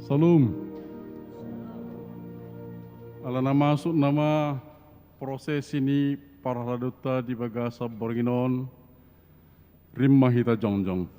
Salam. Alana masuk nama proses ini para laduta di bagasa Borginon rimma hita jongjong.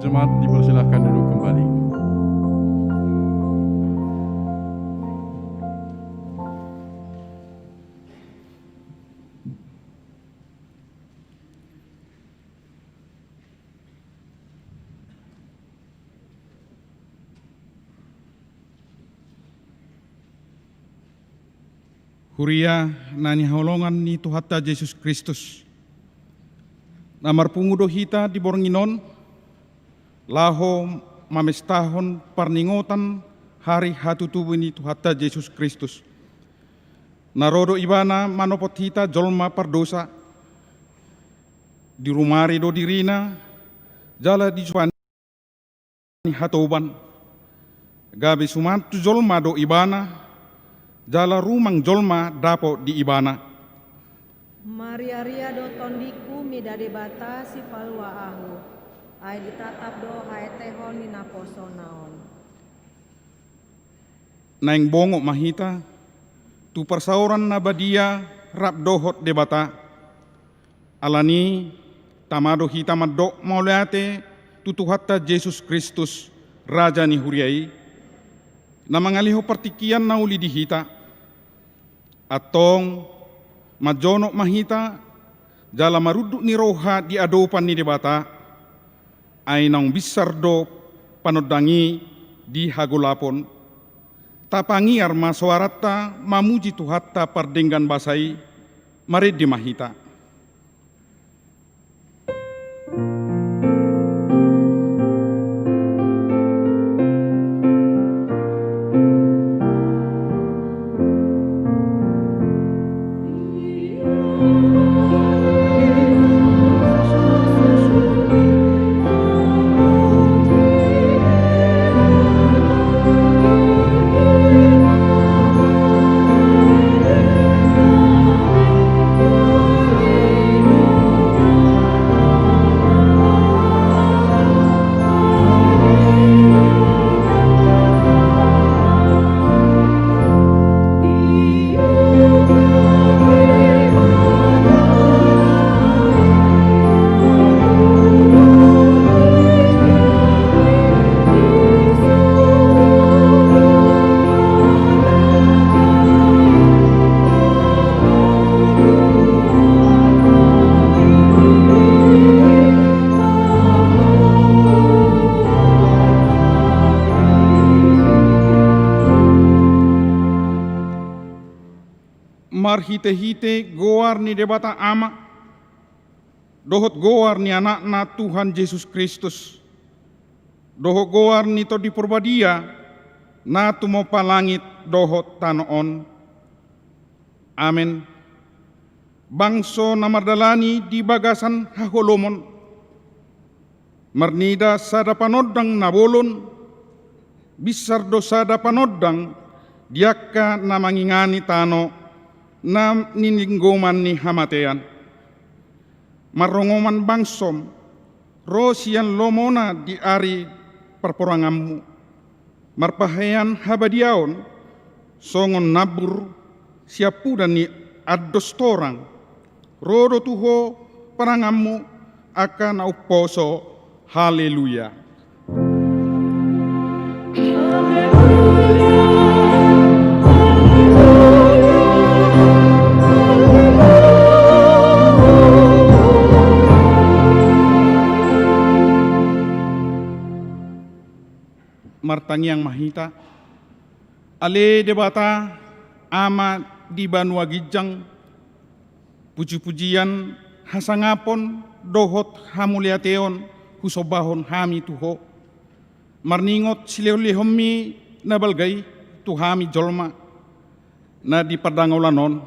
Jemaat dipersilahkan duduk kembali. Huria nani haulongan ni Tuhatta Yesus Kristus. Namar pungudo hita di Bornginon, laho mamestahon parningotan hari hatutubu ni Tuhatta Yesus Kristus. Narodo ibana manopot hita jolma pardosa, di rumari do dirina, jala di suani hatoban, gabi sumantu jolma do ibana, jala rumang jolma dapo di ibana. Maria ria do tondiku midade bata si palwa ahu. Ai ditatap do hae tehon ni naposo naon. Naing bongo mahita, tu persauran nabadia rap dohot debata. Alani tamado hita madok mauleate tutuhatta Yesus Kristus Raja ni huriai. Namangaliho partikian nauli di hita. Atong majono mahita jala maruduk ni roha di adopan ni debata. Ay nang bisar do panodangi di hagulapon. Tapangiar maswarata mamuji tuhatta pardenggan basai mari di mahita. Maria marhite-hite goar ni debata ama, dohot goar ni anak na Tuhan Yesus Kristus, dohot goar ni to di purbadia, na tumo palangit dohot tanoon. Amen. Bangso na mardalani di bagasan haholomon, marnida sada panodang nabolon, bisar do sada panodang diakka na mangingani tano na nininggoman ni hamatean. Marongoman bangsom, rosian lomona di ari perporanganmu, marpahayan habadiaon, songon nabur, siapu dan ni ados torang, rodo tuho parangammu akan auposo. Haleluya. Martangiang mahita, ale debata ama di Banua Gijang, puji-pujian hasangapon dohot hamuliateon husobahon hami tuho, marningot silehom-lehommi na balgay tuhami jolma na di padangolanon,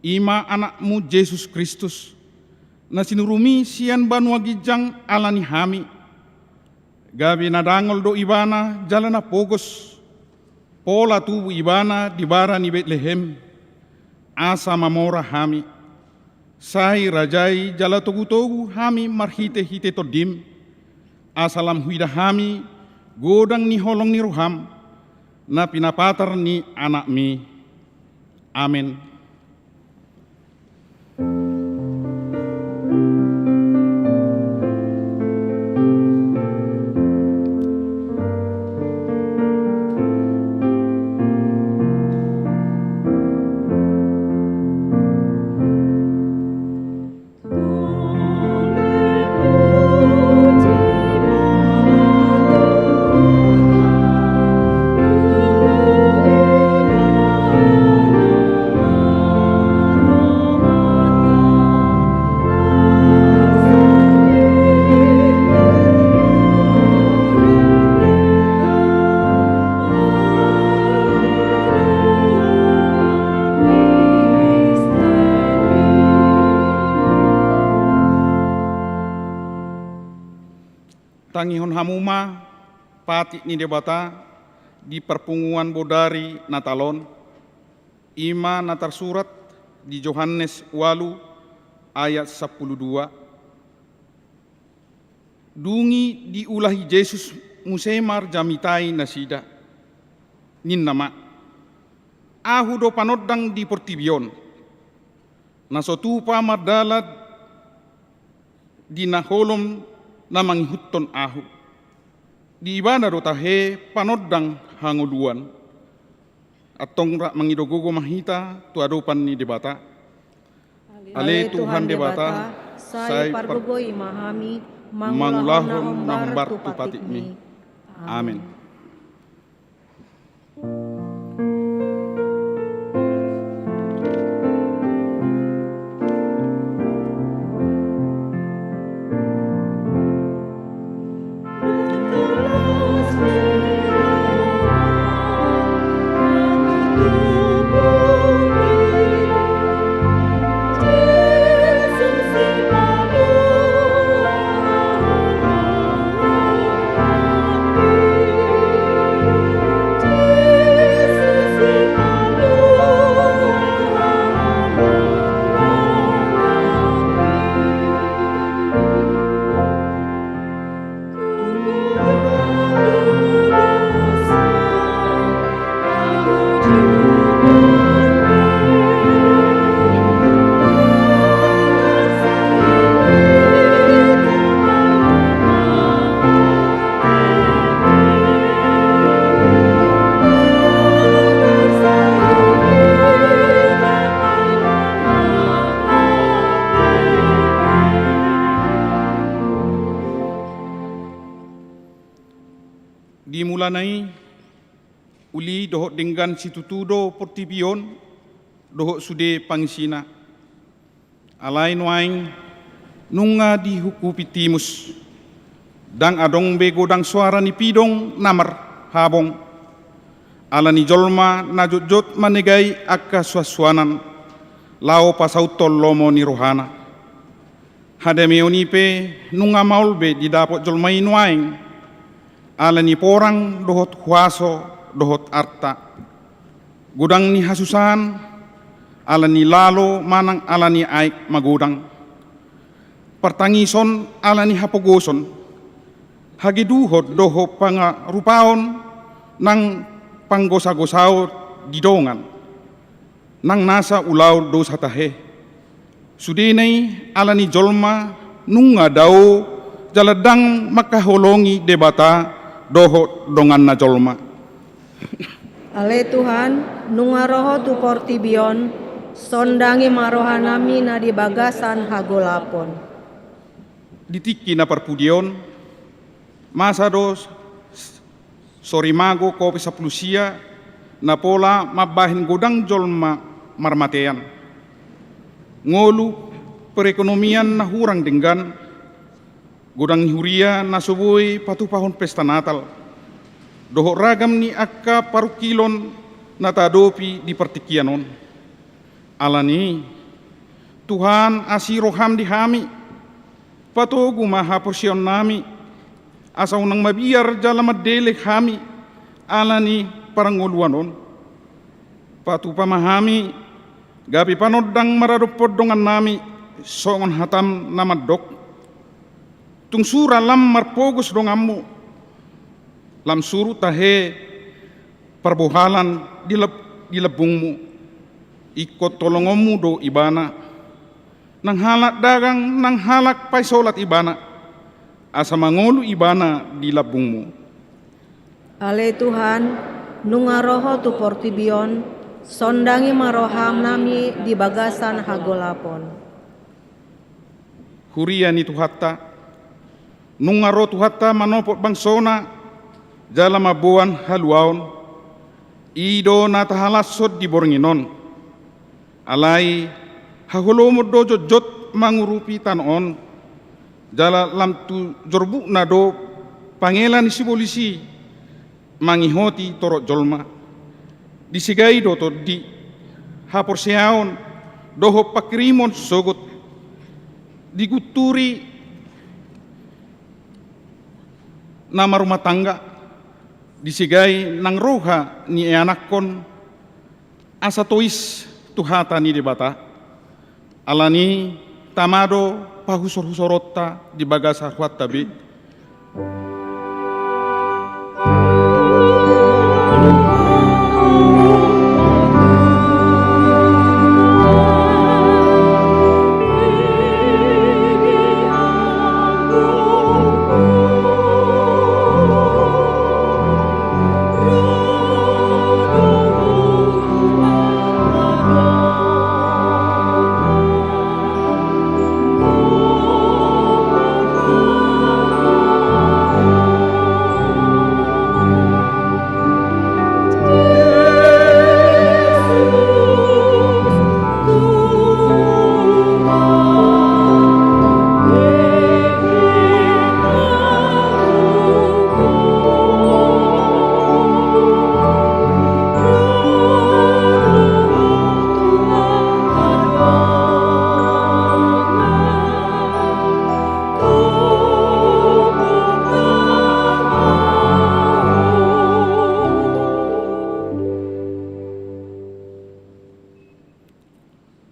ima anakmu Yesus Kristus na sinurumi sian Banua Gijang alani hami, gabi na dangol do ibana jalan na pogos, pola tubu ibana di bara ni Betlehem, asa mamora hami, sai rajai jala togu-togu hami marhite-hite todim, asalam huida hami, godang ni holong ni ruham, na pinapatar ni anak mi. Amin. Tangihon hamuma pati ni debata di perpunguan bodari natalon, ima natar surat di Yohanes 8 ayat 12. Dungi diulahi Yesus musemar jamitai nasida, nin nama ahu do panodang di portibion, nasotupa mardalad di naholom na mangihutton ahu. Di ibana do tahe panodang hanguluan. Atong ra mangidogogo mahita tu adopan ni debata. Ale Tuhan debata, sai pargogoy mahami, mangulahon nambar tu patikmi. Amin. Dimulanai uli dohot denggan situtudo portipion doho sude pangisina. Alain waing nunga di huku pitimus. Dang adong bego dang suara ni pidong namar habong. Alani jolma najut-jut manegai akka suaswanan. Lao pasautol lomo ni rohana. Hademe onipe nunga maulbe di dapot jolmai nuaing. Alani porang dohot huaso dohot arta. Gudang ni hasusan, alani lalo manang alani aik magudang. Pertangison alani hapogoson, hagiduhot doho pangarupaon nang panggosa-gosao didongan, nang nasa ulaw do sa tahe. Sudinay alani jolma nunga daw jaladang makaholongi debata doho dongan na jolma. Ale Tuhan, nunga roho tu portibion, sondangi marohanami na di bagasan hagolapon. Ditiki na parpudion, masa dos sorimago kopi saplusia, na pola mabahin godang jolma marmatean. Ngolu perekonomian na hurang denggan, godang huria na subuhi patupahon pesta Natal. Doho ragam ni akka parukilon na tadopi di pertikianon. Alani, Tuhan asiroham di hami, patogu maha porsion nami, asaw nang mabiar jala madelek hami, alani paranguluanon. Patu pamahami, gapi panodang maradupod dongan nami, songon hatam namadok. Tung sura lam marpogos dongamu, lam suru tahe perbohalan di lebungmu, ikut tolongomu do ibana, nang halak dagang nang halak paisolat ibana, asa mangolu ibana di lebungmu. Ale Tuhan, nunga roho tu portibion, sondangi maroham nami di bagasan hagolapon. Huria ni Tuhatta, nunga roho Tuhatta manopot bangsona, jala mabuan haluaon, ido natahalasod di Boronginon, alai haholomo do jot mangurupi tanon, jala lam tu jorbu nado pangelan si polisi, mangihoti torok jolma, disigai do to di haporseaon, doho pakrimon sogot, diguturi nama rumah tangga, disigai nang roha ni anakon asa tois tuhata ni debata alani tamado pahusor-husorota di bagasa huat tabi.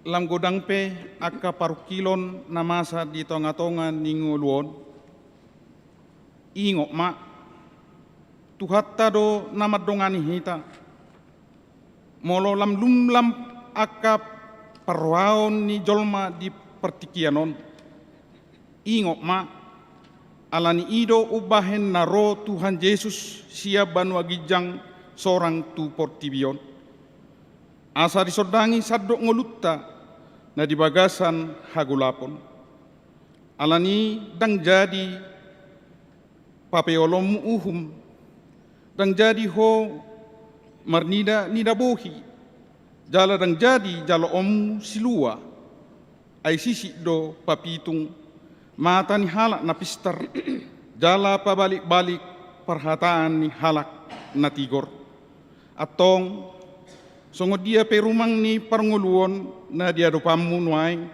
Lam godang pe akka parukilon namasa di tonga-tonga ninguluon, ingok ma tuhatta do nama dongani hita, molo lam lumlam akka parwaon ni jolma di pertikianon, ingok ma alani ido ubahen naro Tuhan Yesus siap banu agijang sorang tu portibion, asa disodangi sadok ngolutta na di bagasan hagulapon. Alani dang jadi papeolom uhum, dang jadi ho marnida nida bohi, Jala dang jadi jala om silua, ai sisi do papitung, mata ni halak na pistar, jala pabalik-balik perhataan ni halak na tigor. Atong songo dia perumang ni parnguluon na dia do pamunuay,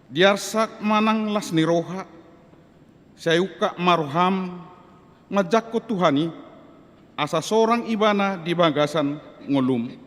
diarsak manang las ni roha, sayuka maruham, majakko Tuhani, asa sorang ibana di bagasan ngolum.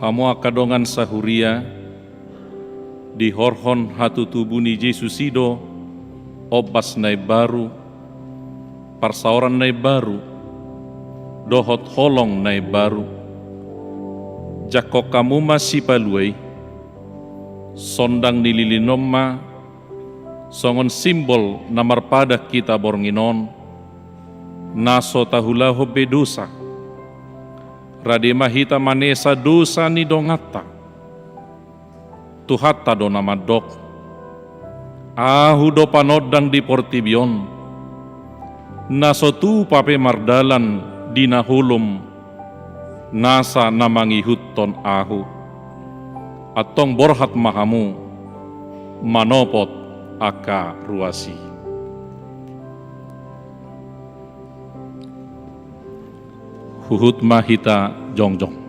Hamoa kadongan sahuria di horhon hatu tubuni Yesus ido obas nai baru parsauran nai baru dohot holong nai baru jako kamu masih paluai sondang nililinomma songon simbol namar pada kita bornginon naso tahulahu bedosa radema hita manesa dosa ni dongata tuhatta do nama dok ahu do panodang di portibion naso tu pape mardalan dina hulum nasa namangi hutton ahu atong borhat mahamu manopot aka ruasi. Huhut mahita jongjong.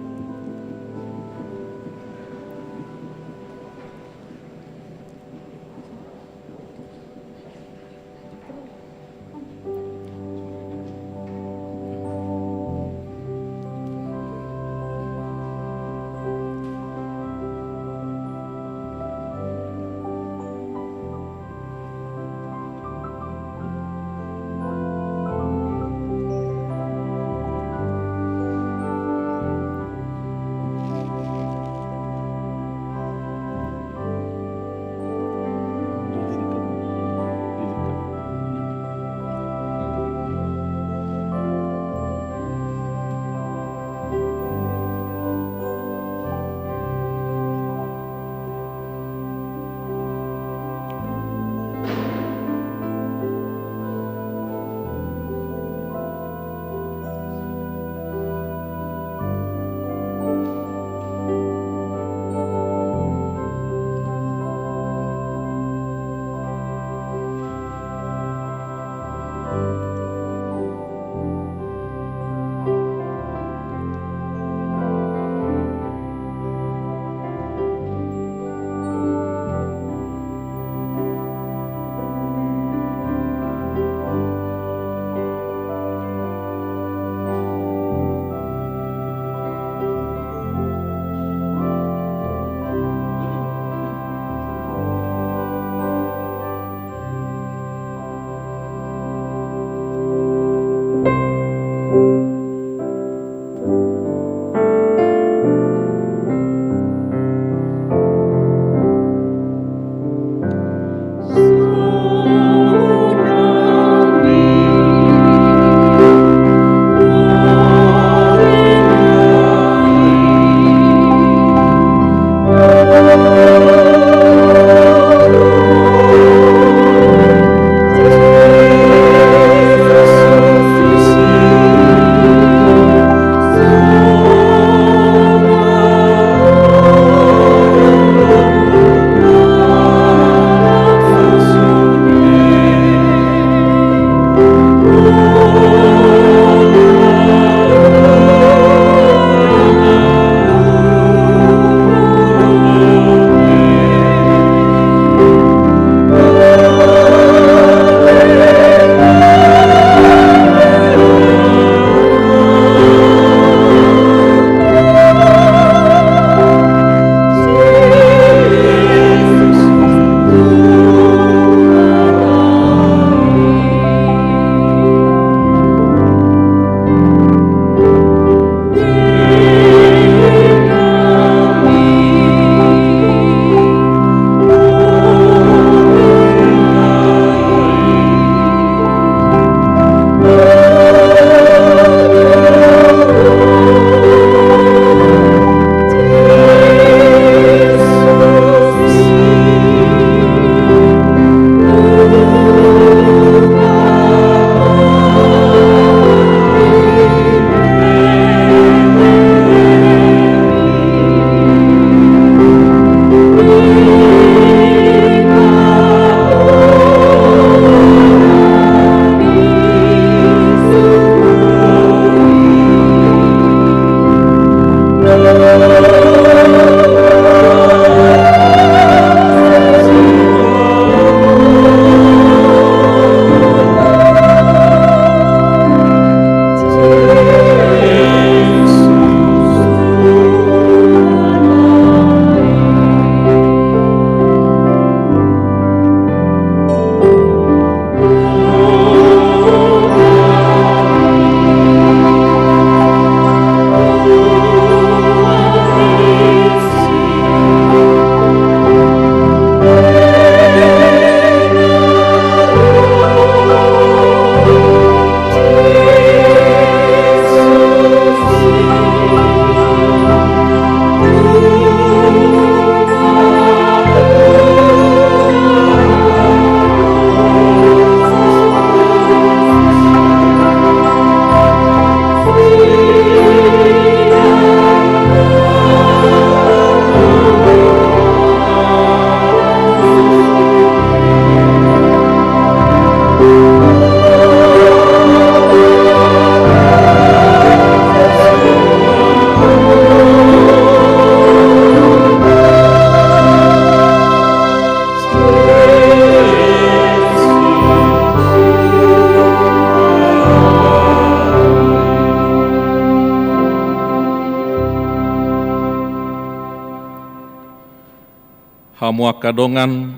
hamua kadongan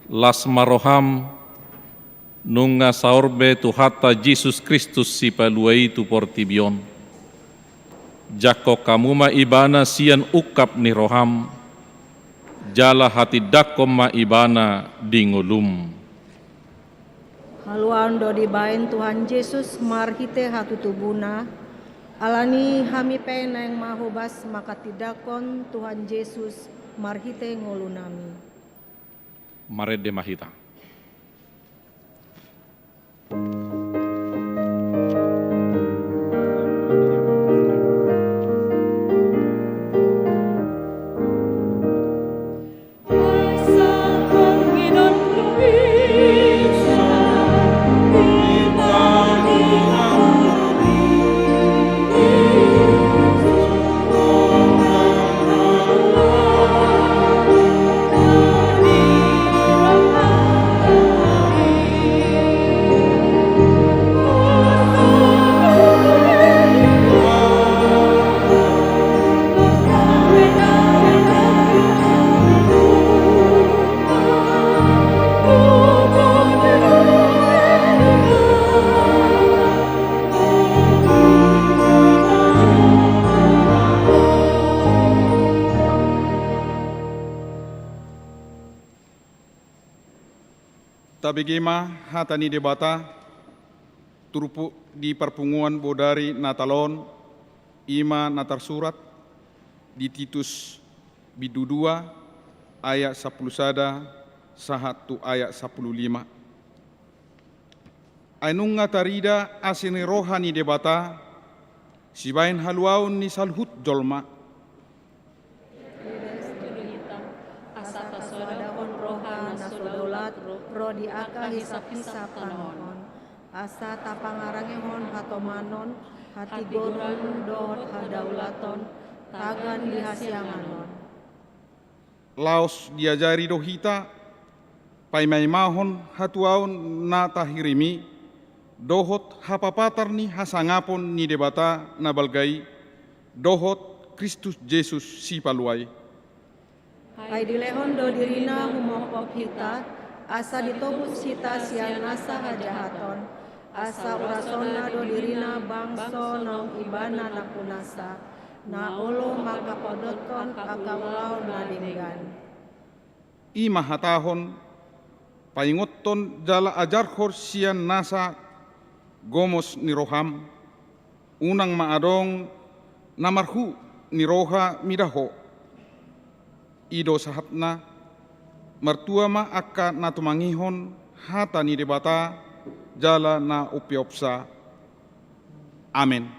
las maroham nunga saorbe tu hatta Jesus Kristus si paluai tu portibion. Jako kamuma ibana sian ukap ni roham, jala hati dakom ma ibana dingulum. Haluan do dibain Tuhan Yesus marhite hatu tubuna, alani hami pena yang mahubas maka tidakon Tuhan Yesus marhite ngolunami. Mare de mahita. Tabigima hatani debata turupu di perpunguan bodari natalon ima natar surat di Titus bidudua ayat 10 sada sahatu ayat 15. Ainunga tarida asini rohani debata sibain haluaun ni salhut jolma. Ro di aka hisap-hisap kanon, asa tapangarangehon hatomanon, hati gorun dohot hadaulaton, tagan dihasianganon. Laos diajari dohita, paimai mahon hatuaun na tahirimi, dohot hapapatar ni hasangapon ni debata nabalgai, dohot Kristus Yesus si paluai. Hai dilehon do dirina humopop hita, asa ditobus hita sian asa hajahaton, asa urasona do dirina bangso nong ibana nakunasa, na olo maka podotkon akawalau na dinggan. Ima hatahon, paingoton jala ajarhor sian nasa gomos ni roham, unang maadong namarhu ni roha midaho, ido sahatna, mertua ma akka natumangihon hata ni debata jala na upiopsa. Amin.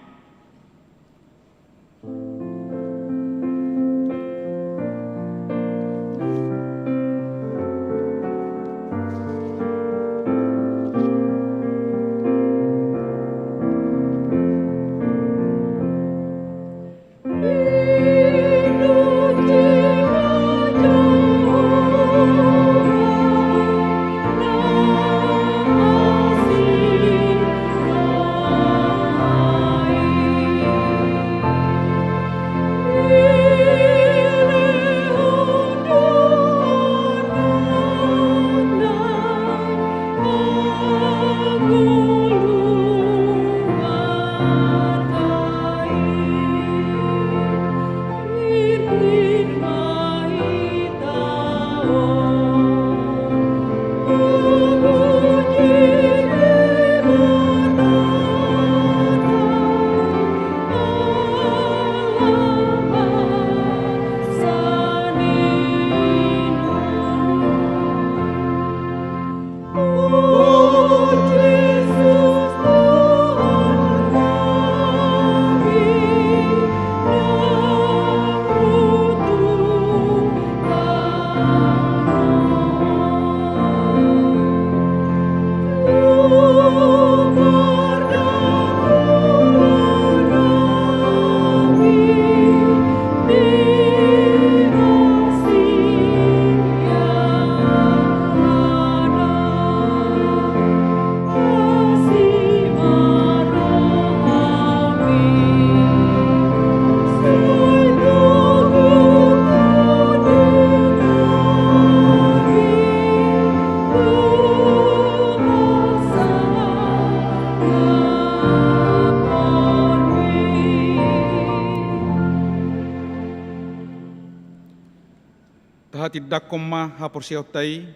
tahatidakkon ma haporsiautai,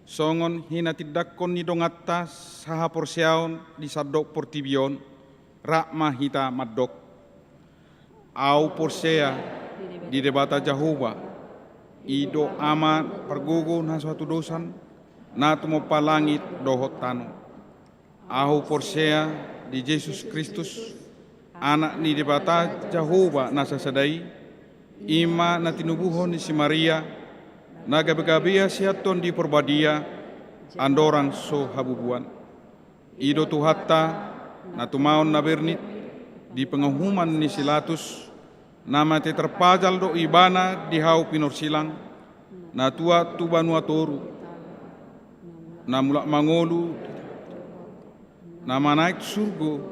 songon hina tidakkon ni dongatta sahaporsiaon di sadok portibion, rakma hita maddok. Au porsea di debata Jahoba, ido amat pergogo na suatu dosan, na tumo palangit dohot tano. Au porsea di Yesus Kristus, anak ni debata Jahoba na sasadai, ima na tinubuhon ni si Maria, na gabi-gabia siaton di porbadia, andorang so habubuan. Ido tuhatta na tumaon na bernit, di penghuman ni Silatus, nama te terpajal do ibana di hau pinorsilang, na tua tubanua toru, na mulak mangolu, nama naik surgo,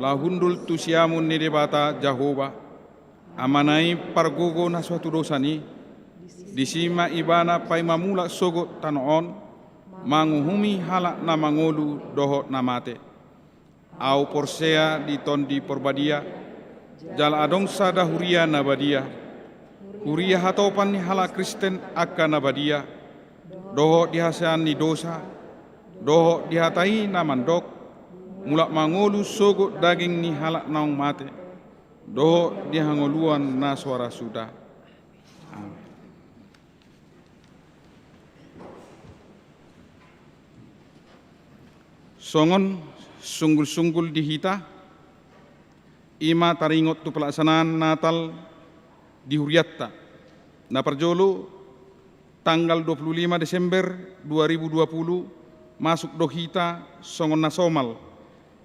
la hundul tusiamun ni debata Jahoba, amanai pargogo na suatu dosa ni, disima ibana pai mamula sogo tanoon, manguhumi halak na mangolu dohot namate. Au porsea di tondi porbadia, jala adong sada huria nabadia, huria hatopan ni hala Kristen akka nabadia, doho dihasean ni dosa, doho dihatai namandok, mulak mangolu sogo daging ni halak naung mate, doho dihangoluan na suara sudah. Songon sunggul-sunggul di hita, ima taringot tu pelaksanaan Natal di Huriatta, na perjolo tanggal 25 Desember 2020 masuk do hita songon nasomal,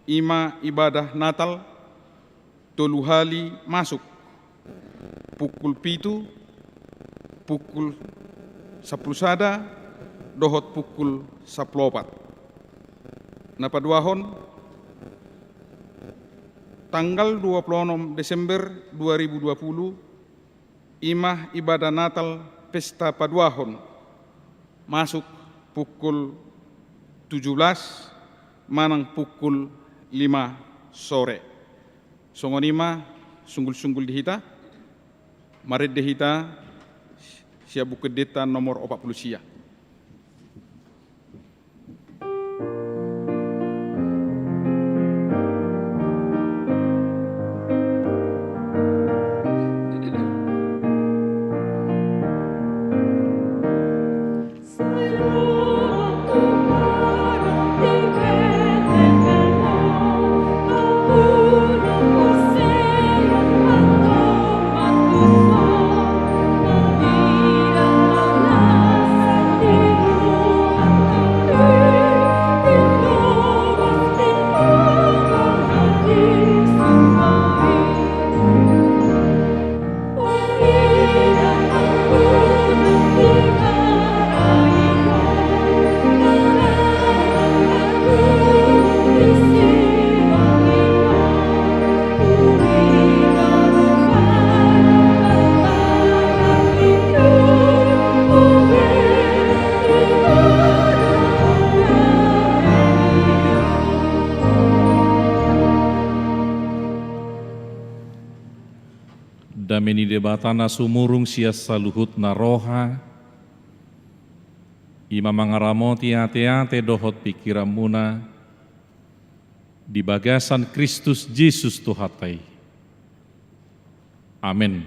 ima ibadah Natal tolu hali masuk pukul 7, pukul 10 sada, dohot pukul 14. Napaduahon tanggal 26 Desember 2020 imah ibadah Natal pesta paduahon masuk pukul 17 manang pukul 5 sore. Songonima sunggul-sunggul di hita, marid di hita siabu kedeta nomor 40 sia. Dameni debatana sumurung sias saluhut na roha, ima mangaramoti ate-ate dohot pikiramuna, di bagasan Kristus Yesus Tuhatai. Amin.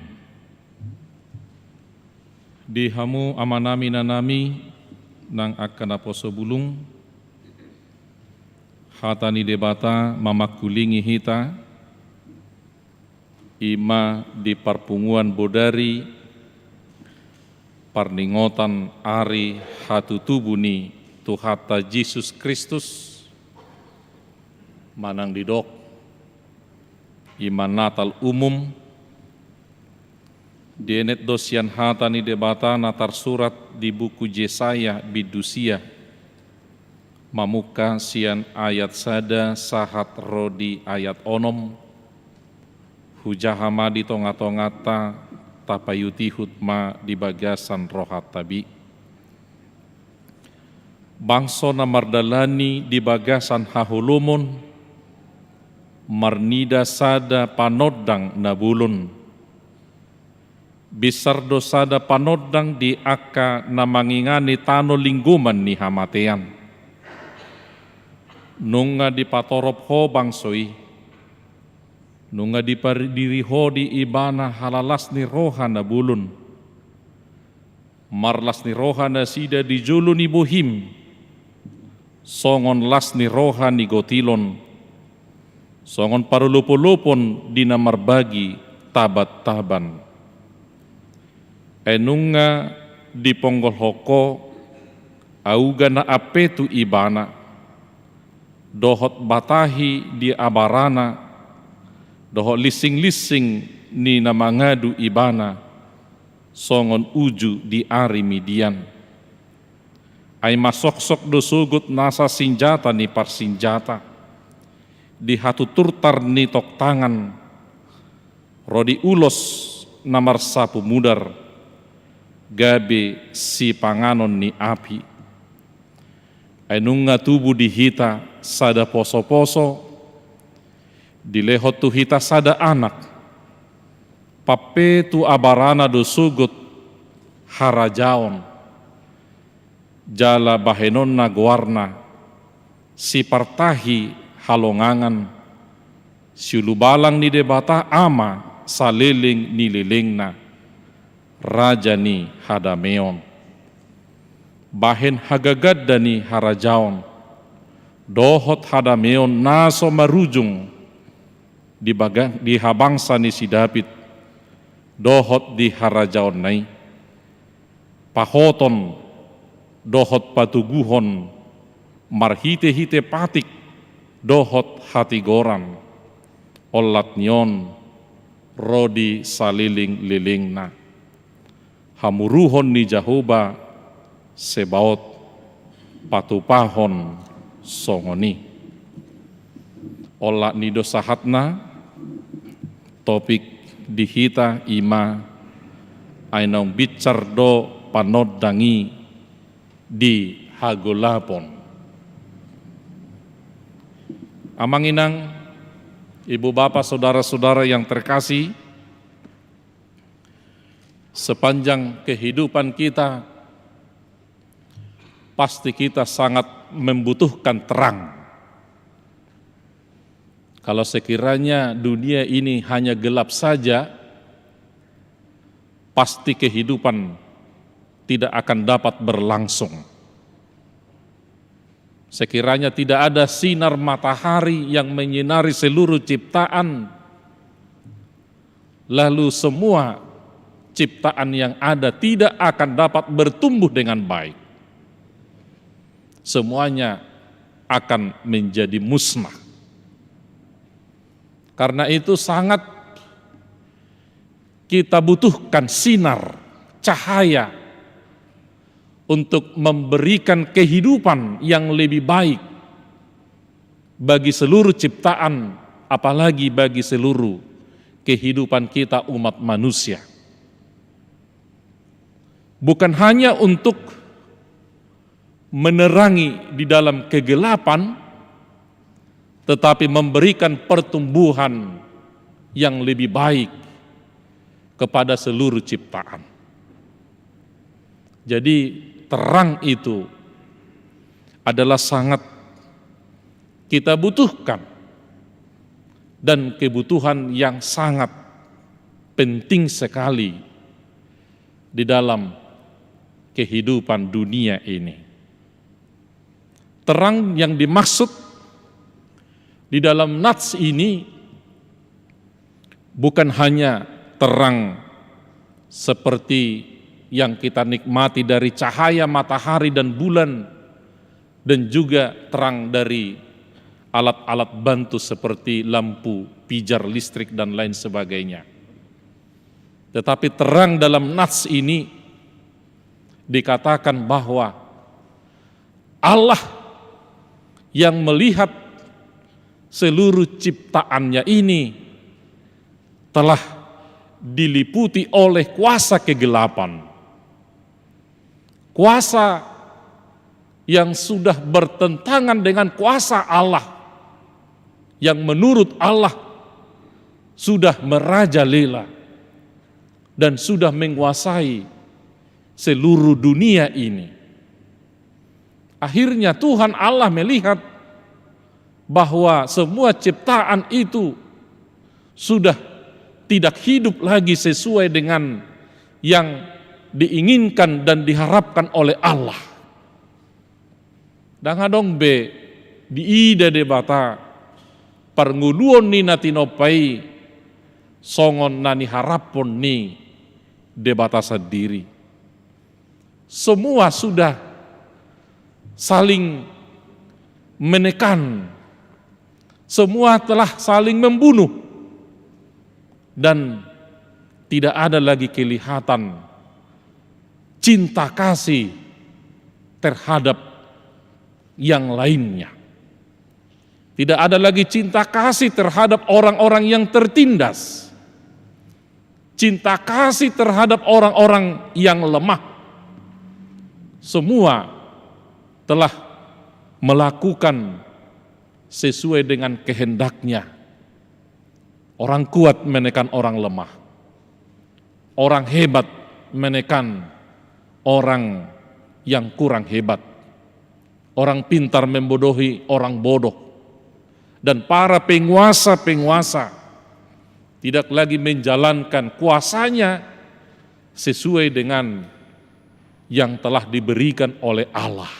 Di hamu amanami nanami nang akan aposo bulung, hatani debata mamakulingi hita, ima di parpunguan bodari parningotan ari hatutubuni Tuhata Yesus Kristus manang didok ima Natal umum dienet dosian hatani debata natar surat di buku Yesaya bidusia mamuka sian ayat sada sahat rodi ayat onom hujahama di tonga-tongata tapayuti hutma di bagasan rohat tabi. Bangso na mardalani di bagasan hahulumon, marnida sada panodang nabulun. Bisar dosada panodang di aka namangingani tano lingguman ni hamatean. Nunga di patorop ho bangsoi, nunga di diri ho di ibana halalas ni rohana bulun, marlas ni rohana sida di julun ni bohim, songon las ni rohani gotilon, songon parulupulupon di namarbagi tabat taban. Enunga di ponggol hoko, auga na apetu ibana, dohot batahi di abarana, dohot lising-lising ni namangadu ibana, songon uju di ari Midian. Ay masok-sok dosugut nasa sinjata ni parsinjata, di hatuturtar ni tok tangan, rodi ulos namar sapu mudar, gabe si panganon ni api. Ay nunga tubuh di hita sada poso-poso, di lehot tu hita sada anak, pape tu abarana dosugut harajaon, jala bahenon na guarna, si partahi halongangan, si lubalang ni debata ama saliling ni lilingna, raja ni hadameon. Bahen hagagad dani harajaon, dohot hadameon naso marujung di habangsa ni si David, dohot di harajaon nai, pahoton dohot patuguhon, marhite-hite patik dohot hati goran, olat nyon rodi saliling lilingna, hamuruhon ni Jahoba sebaot patupahon songoni. Ola nido sahatna topik dihita ima ainong bicar do panodangi di hagolapon. Amanginang ibu bapak saudara-saudara yang terkasih, sepanjang kehidupan kita pasti kita sangat membutuhkan terang. Kalau sekiranya dunia ini hanya gelap saja, pasti kehidupan tidak akan dapat berlangsung. Sekiranya tidak ada sinar matahari yang menyinari seluruh ciptaan, lalu semua ciptaan yang ada tidak akan dapat bertumbuh dengan baik. Semuanya akan menjadi musnah. Karena itu sangat kita butuhkan sinar, cahaya untuk memberikan kehidupan yang lebih baik bagi seluruh ciptaan, apalagi bagi seluruh kehidupan kita umat manusia. Bukan hanya untuk menerangi di dalam kegelapan, tetapi memberikan pertumbuhan yang lebih baik kepada seluruh ciptaan. Jadi terang itu adalah sangat kita butuhkan dan kebutuhan yang sangat penting sekali di dalam kehidupan dunia ini. Terang yang dimaksud di dalam nats ini bukan hanya terang seperti yang kita nikmati dari cahaya matahari dan bulan, dan juga terang dari alat-alat bantu seperti lampu, pijar listrik, dan lain sebagainya. Tetapi terang dalam nats ini dikatakan bahwa Allah yang melihat seluruh ciptaannya ini telah diliputi oleh kuasa kegelapan. Kuasa yang sudah bertentangan dengan kuasa Allah, yang menurut Allah sudah merajalela dan sudah menguasai seluruh dunia ini. Akhirnya Tuhan Allah melihat bahwa semua ciptaan itu sudah tidak hidup lagi sesuai dengan yang diinginkan dan diharapkan oleh Allah. Dangadong be di ida debata parnguluon ni natinopai songon nani harapon ni debata sendiri. Semua sudah saling menekan, semua telah saling membunuh, dan tidak ada lagi kelihatan cinta kasih terhadap yang lainnya. Tidak ada lagi cinta kasih terhadap orang-orang yang tertindas, cinta kasih terhadap orang-orang yang lemah. Semua telah melakukan sesuai dengan kehendaknya. Orang kuat menekan orang lemah, orang hebat menekan orang yang kurang hebat, orang pintar membodohi orang bodoh, dan para penguasa-penguasa tidak lagi menjalankan kuasanya sesuai dengan yang telah diberikan oleh Allah.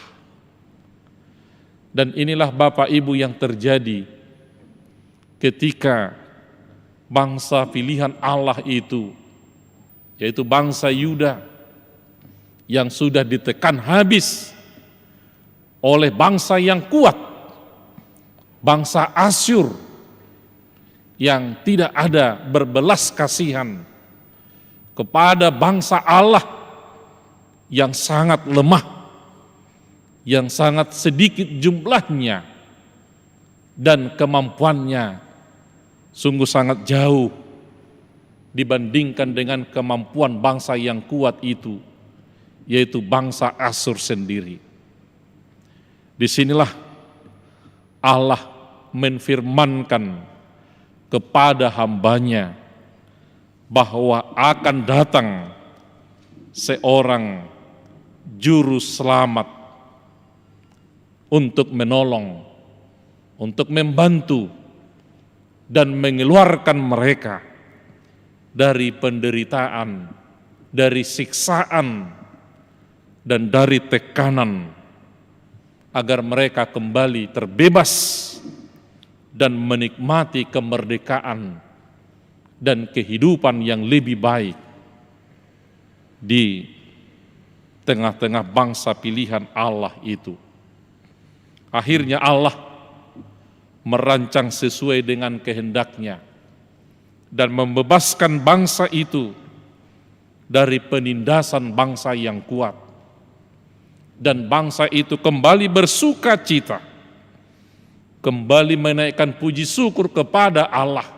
Dan inilah Bapak Ibu yang terjadi ketika bangsa pilihan Allah itu, yaitu bangsa Yuda, yang sudah ditekan habis oleh bangsa yang kuat, bangsa Asyur yang tidak ada berbelas kasihan kepada bangsa Allah yang sangat lemah, yang sangat sedikit jumlahnya, dan kemampuannya sungguh sangat jauh dibandingkan dengan kemampuan bangsa yang kuat itu, yaitu bangsa Asyur sendiri. Disinilah Allah menfirmankan kepada hambanya bahwa akan datang seorang juru selamat untuk menolong, untuk membantu dan mengeluarkan mereka dari penderitaan, dari siksaan, dan dari tekanan, agar mereka kembali terbebas dan menikmati kemerdekaan dan kehidupan yang lebih baik di tengah-tengah bangsa pilihan Allah itu. Akhirnya Allah merancang sesuai dengan kehendaknya dan membebaskan bangsa itu dari penindasan bangsa yang kuat. Dan bangsa itu kembali bersuka cita, kembali menaikkan puji syukur kepada Allah,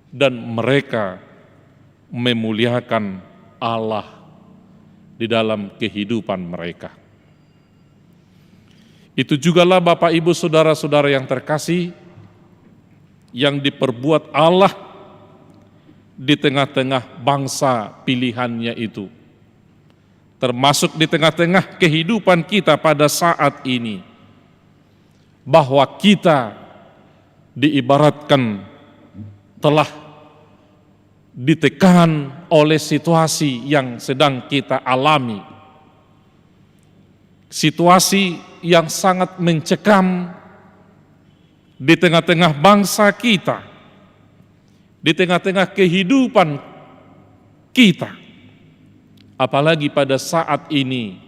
dan mereka memuliakan Allah di dalam kehidupan mereka. Itu jugalah Bapak Ibu Saudara-saudara yang terkasih, yang diperbuat Allah di tengah-tengah bangsa pilihannya itu, termasuk di tengah-tengah kehidupan kita pada saat ini, bahwa kita diibaratkan telah ditekan oleh situasi yang sedang kita alami, situasi yang sangat mencekam di tengah-tengah bangsa kita, di tengah-tengah kehidupan kita. Apalagi pada saat ini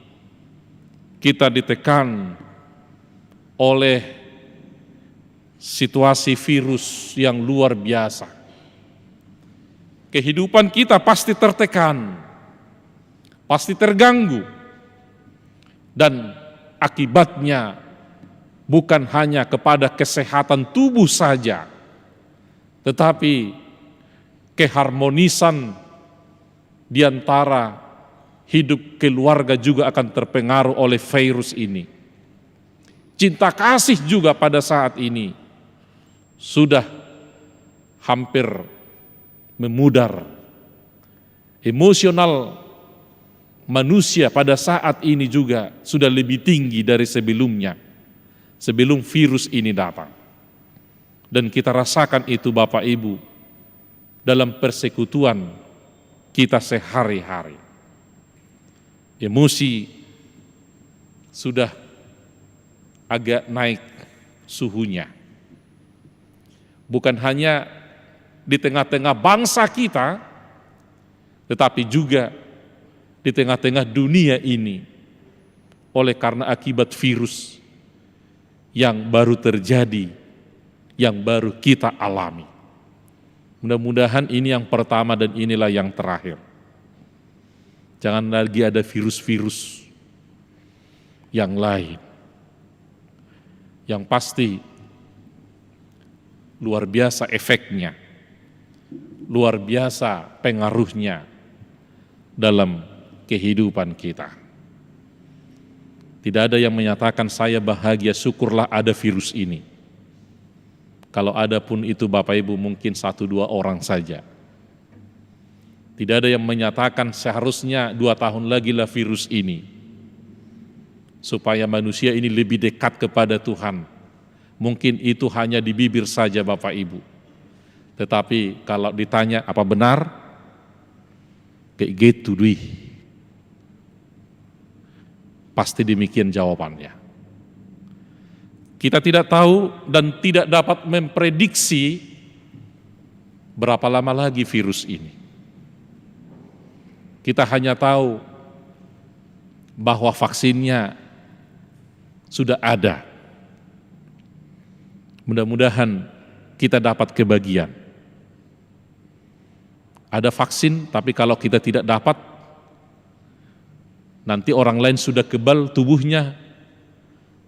kita ditekan oleh situasi virus yang luar biasa. Kehidupan kita pasti tertekan, pasti terganggu, dan akibatnya bukan hanya kepada kesehatan tubuh saja, tetapi keharmonisan di antara hidup keluarga juga akan terpengaruh oleh virus ini. Cinta kasih juga pada saat ini sudah hampir memudar. Emosional manusia pada saat ini juga sudah lebih tinggi dari sebelumnya, sebelum virus ini datang. Dan kita rasakan itu Bapak Ibu dalam persekutuan kita sehari-hari. Emosi sudah agak naik suhunya. Bukan hanya di tengah-tengah bangsa kita, tetapi juga di tengah-tengah dunia ini, oleh karena akibat virus yang baru terjadi, yang baru kita alami. Mudah-mudahan ini yang pertama dan inilah yang terakhir. Jangan lagi ada virus-virus yang lain. Yang pasti luar biasa efeknya, luar biasa pengaruhnya dalam kehidupan kita. Tidak ada yang menyatakan saya bahagia, syukurlah ada virus ini. Kalau ada pun itu Bapak Ibu mungkin 1-2 orang saja. Tidak ada yang menyatakan seharusnya 2 tahun lagi lah virus ini, supaya manusia ini lebih dekat kepada Tuhan. Mungkin itu hanya di bibir saja Bapak Ibu. Tetapi kalau ditanya apa benar? Kayak gitu deh. Pasti demikian jawabannya. Kita tidak tahu dan tidak dapat memprediksi berapa lama lagi virus ini. Kita hanya tahu bahwa vaksinnya sudah ada. Mudah-mudahan kita dapat kebagian. Ada vaksin, tapi kalau kita tidak dapat, nanti orang lain sudah kebal tubuhnya,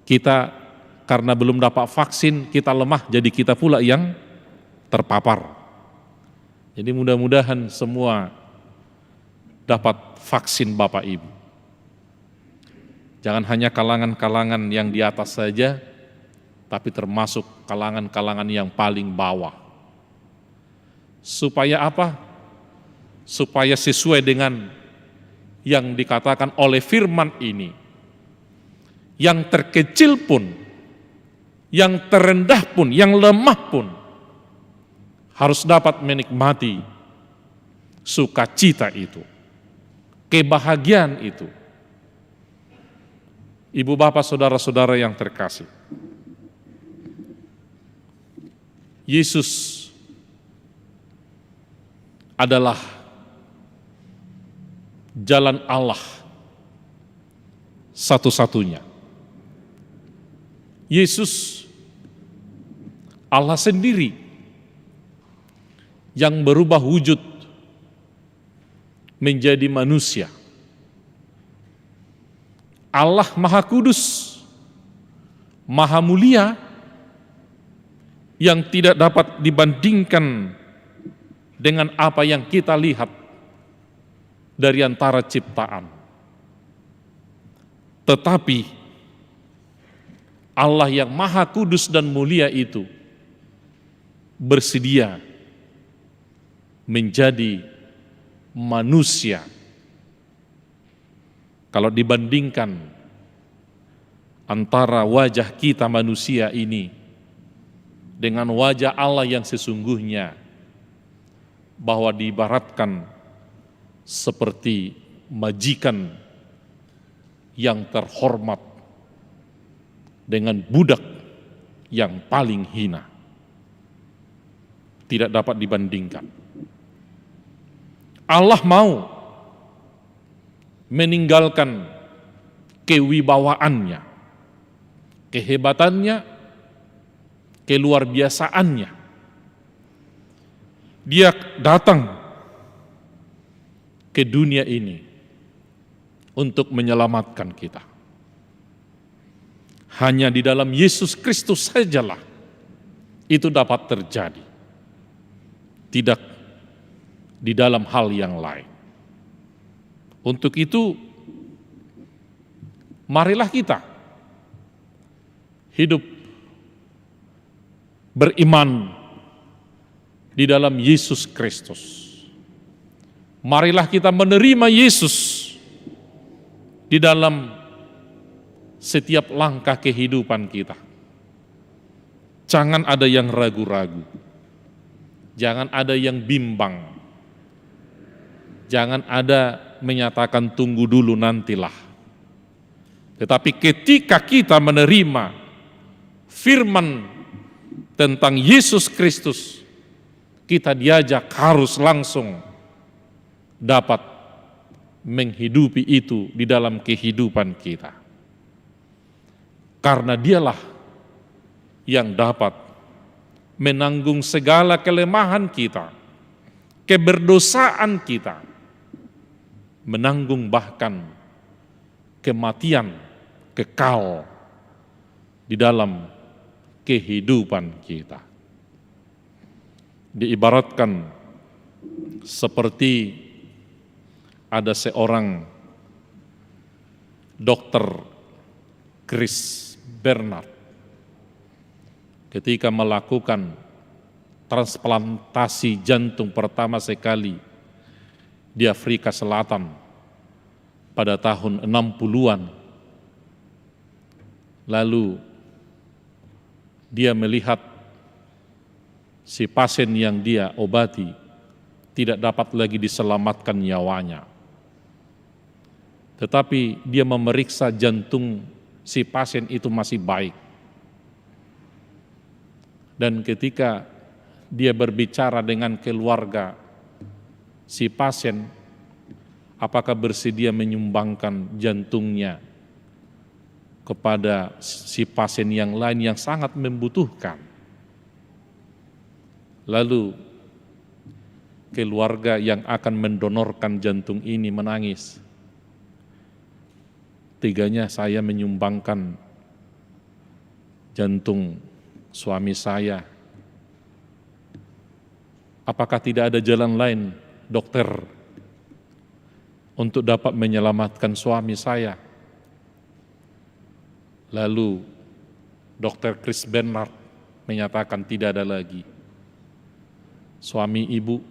kita karena belum dapat vaksin, kita lemah, jadi kita pula yang terpapar. Jadi mudah-mudahan semua dapat vaksin Bapak Ibu. Jangan hanya kalangan-kalangan yang di atas saja, tapi termasuk kalangan-kalangan yang paling bawah. Supaya apa? Supaya sesuai dengan yang dikatakan oleh firman ini. Yang terkecil pun, yang terendah pun, yang lemah pun, harus dapat menikmati sukacita itu, kebahagiaan itu. Ibu bapak saudara-saudara yang terkasih, Yesus adalah jalan Allah satu-satunya. Yesus Allah sendiri yang berubah wujud menjadi manusia. Allah Maha Kudus, Maha Mulia, yang tidak dapat dibandingkan dengan apa yang kita lihat dari antara ciptaan. Tetapi Allah yang Maha Kudus dan Mulia itu bersedia menjadi manusia. Kalau dibandingkan antara wajah kita manusia ini dengan wajah Allah yang sesungguhnya, bahwa diibaratkan seperti majikan yang terhormat dengan budak yang paling hina. Tidak dapat dibandingkan. Allah mau meninggalkan kewibawaannya, kehebatannya, keluar biasaannya. Dia datang ke dunia ini untuk menyelamatkan kita. Hanya di dalam Yesus Kristus sajalah itu dapat terjadi. Tidak di dalam hal yang lain. Untuk itu, marilah kita hidup beriman di dalam Yesus Kristus. Marilah kita menerima Yesus di dalam setiap langkah kehidupan kita. Jangan ada yang ragu-ragu. Jangan ada yang bimbang. Jangan ada menyatakan tunggu dulu nantilah. Tetapi ketika kita menerima firman tentang Yesus Kristus, kita diajak harus langsung dapat menghidupi itu di dalam kehidupan kita. Karena dialah yang dapat menanggung segala kelemahan kita, keberdosaan kita, menanggung bahkan kematian kekal di dalam kehidupan kita. Diibaratkan seperti ada seorang dokter Chris Bernard ketika melakukan transplantasi jantung pertama sekali di Afrika Selatan pada tahun 60-an. Lalu dia melihat si pasien yang dia obati tidak dapat lagi diselamatkan nyawanya. Tetapi dia memeriksa jantung si pasien itu masih baik. Dan ketika dia berbicara dengan keluarga si pasien, apakah bersedia menyumbangkan jantungnya kepada si pasien yang lain yang sangat membutuhkan. Lalu keluarga yang akan mendonorkan jantung ini menangis. Teganya saya menyumbangkan jantung suami saya. Apakah tidak ada jalan lain, dokter, untuk dapat menyelamatkan suami saya? Lalu dokter Chris Bernard menyatakan tidak ada lagi. Suami ibu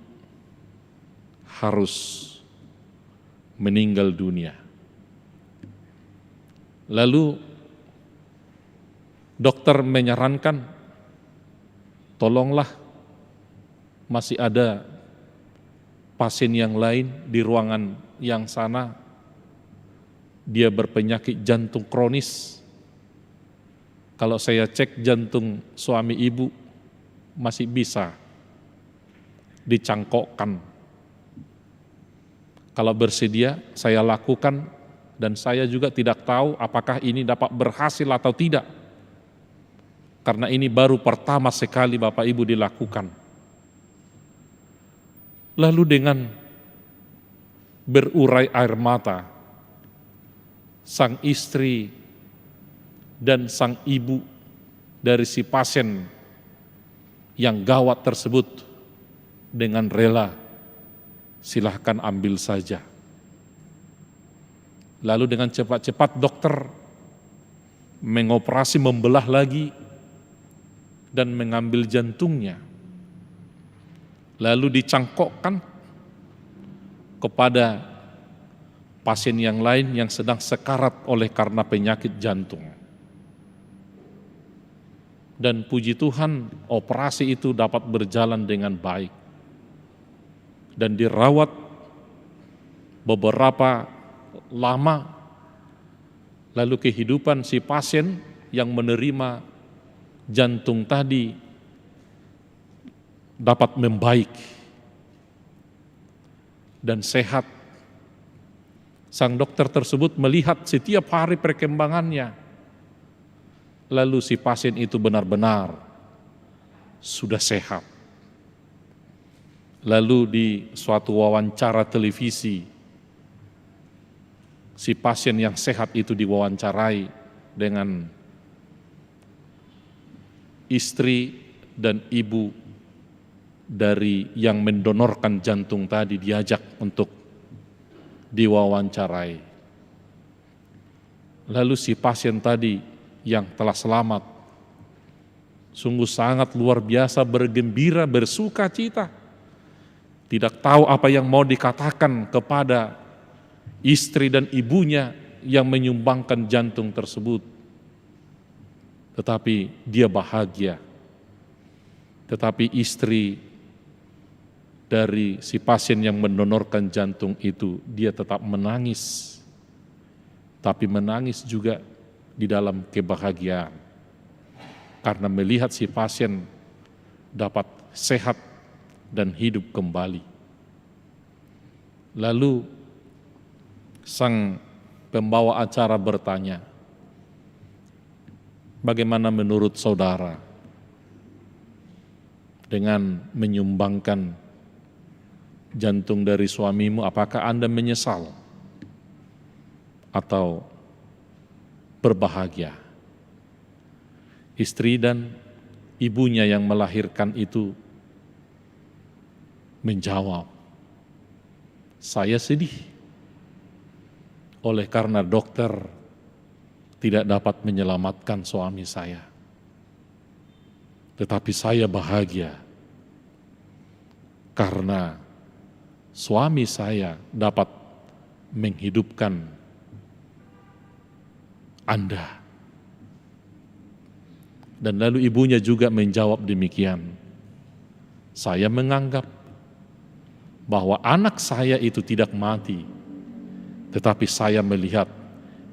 harus meninggal dunia. Lalu dokter menyarankan, tolonglah masih ada pasien yang lain di ruangan yang sana, dia berpenyakit jantung kronis. Kalau saya cek jantung suami ibu masih bisa dicangkokkan. Kalau bersedia saya lakukan, dan saya juga tidak tahu apakah ini dapat berhasil atau tidak. Karena ini baru pertama sekali Bapak Ibu dilakukan. Lalu dengan berurai air mata, sang istri dan sang ibu dari si pasien yang gawat tersebut dengan rela, silahkan ambil saja. Lalu dengan cepat-cepat dokter mengoperasi, membelah lagi dan mengambil jantungnya. Lalu dicangkokkan kepada pasien yang lain yang sedang sekarat oleh karena penyakit jantung. Dan puji Tuhan, operasi itu dapat berjalan dengan baik. Dan dirawat beberapa lama, lalu kehidupan si pasien yang menerima jantung tadi dapat membaik dan sehat. Sang dokter tersebut melihat setiap hari perkembangannya, lalu si pasien itu benar-benar sudah sehat. Lalu di suatu wawancara televisi, si pasien yang sehat itu diwawancarai dengan istri dan ibu dari yang mendonorkan jantung tadi, diajak untuk diwawancarai. Lalu si pasien tadi yang telah selamat sungguh sangat luar biasa bergembira, bersuka cita tidak tahu apa yang mau dikatakan kepada istri dan ibunya yang menyumbangkan jantung tersebut. Tetapi dia bahagia. Tetapi istri dari si pasien yang mendonorkan jantung itu, dia tetap menangis. Tapi menangis juga di dalam kebahagiaan. Karena melihat si pasien dapat sehat dan hidup kembali. Lalu sang pembawa acara bertanya, bagaimana menurut saudara dengan menyumbangkan jantung dari suamimu, apakah Anda menyesal atau berbahagia? Istri dan ibunya yang melahirkan itu menjawab, saya sedih oleh karena dokter tidak dapat menyelamatkan suami saya. Tetapi saya bahagia karena suami saya dapat menghidupkan Anda. Dan lalu ibunya juga menjawab demikian. Saya menganggap bahwa anak saya itu tidak mati, tetapi saya melihat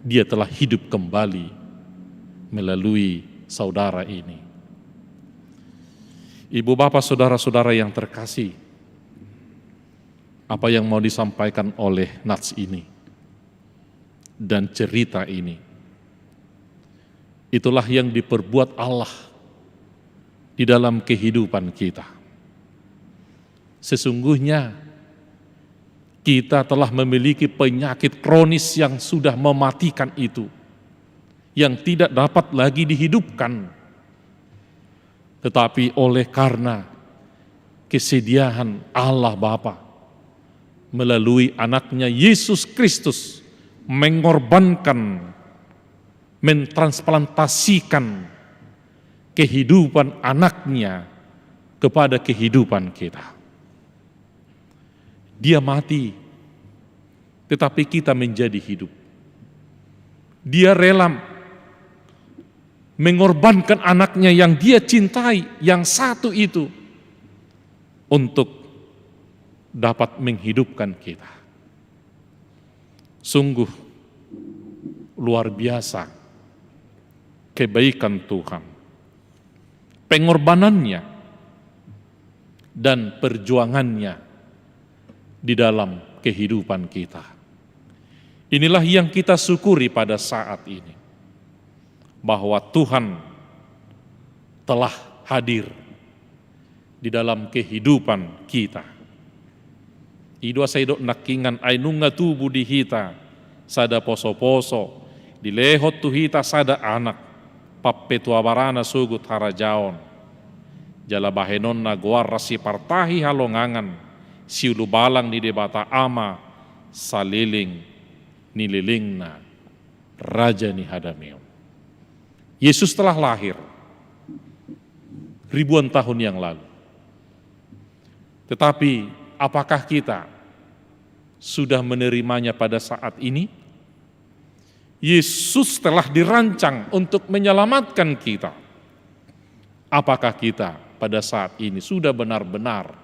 dia telah hidup kembali melalui saudara ini. Ibu bapak saudara-saudara yang terkasih, apa yang mau disampaikan oleh nats ini dan cerita ini, itulah yang diperbuat Allah di dalam kehidupan kita. Sesungguhnya kita telah memiliki penyakit kronis yang sudah mematikan itu, yang tidak dapat lagi dihidupkan. Tetapi oleh karena kesediaan Allah Bapa melalui anaknya Yesus Kristus mengorbankan, mentransplantasikan kehidupan anaknya kepada kehidupan kita. Dia mati, tetapi kita menjadi hidup. Dia rela mengorbankan anaknya yang dia cintai, yang satu itu, untuk dapat menghidupkan kita. Sungguh luar biasa kebaikan Tuhan, pengorbanannya dan perjuangannya di dalam kehidupan kita. Inilah yang kita syukuri pada saat ini, bahwa Tuhan telah hadir di dalam kehidupan kita. Idua saidok nakingan ainunga tubuh di hita, sada poso-poso, di lehot tu hita sada anak, pappetua barana sugut harajaon, jala bahenon na guar rasi partahi halongangan, siulu balang ni debata ama, saliling nililingna, raja ni hadamium. Yesus telah lahir ribuan tahun yang lalu. Tetapi apakah kita sudah menerimanya pada saat ini? Yesus telah dirancang untuk menyelamatkan kita. Apakah kita pada saat ini sudah benar-benar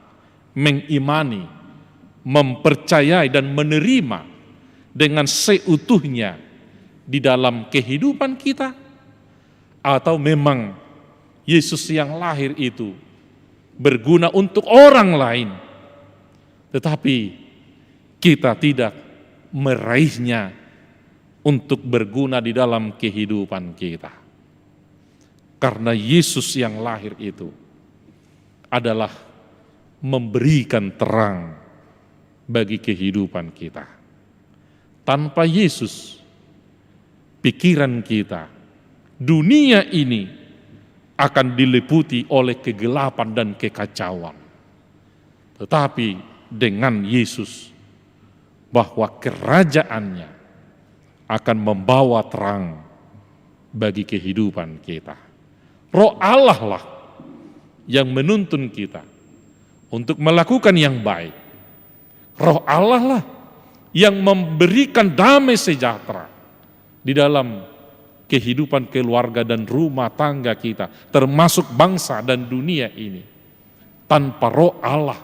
mengimani, mempercayai dan menerima dengan seutuhnya di dalam kehidupan kita? Atau memang Yesus yang lahir itu berguna untuk orang lain, tetapi kita tidak meraihnya untuk berguna di dalam kehidupan kita? Karena Yesus yang lahir itu adalah memberikan terang bagi kehidupan kita. Tanpa Yesus, pikiran kita, dunia ini akan diliputi oleh kegelapan dan kekacauan. Tetapi dengan Yesus, bahwa kerajaannya akan membawa terang bagi kehidupan kita. Roh Allah lah yang menuntun kita untuk melakukan yang baik, Roh Allah lah yang memberikan damai sejahtera di dalam kehidupan keluarga dan rumah tangga kita, termasuk bangsa dan dunia ini. Tanpa roh Allah,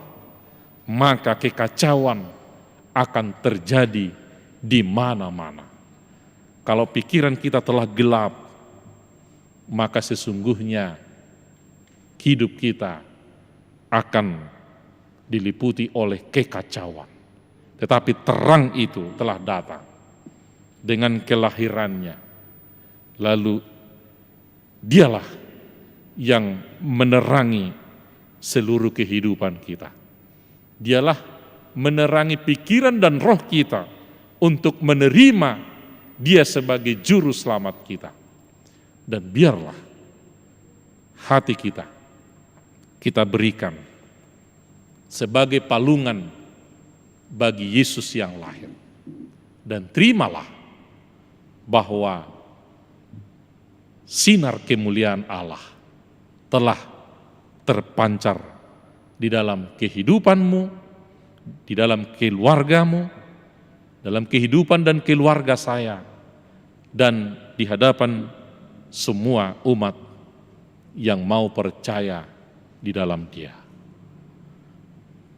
maka kekacauan akan terjadi di mana-mana. Kalau pikiran kita telah gelap, maka sesungguhnya hidup kita akan diliputi oleh kekacauan. Tetapi terang itu telah datang dengan kelahirannya. Lalu dialah yang menerangi seluruh kehidupan kita. Dialah menerangi pikiran dan roh kita untuk menerima Dia sebagai juru selamat kita. Dan biarlah hati kita berikan sebagai palungan bagi Yesus yang lahir. Dan terimalah bahwa sinar kemuliaan Allah telah terpancar di dalam kehidupanmu, di dalam keluargamu, dalam kehidupan dan keluarga saya, dan di hadapan semua umat yang mau percaya di dalam Dia.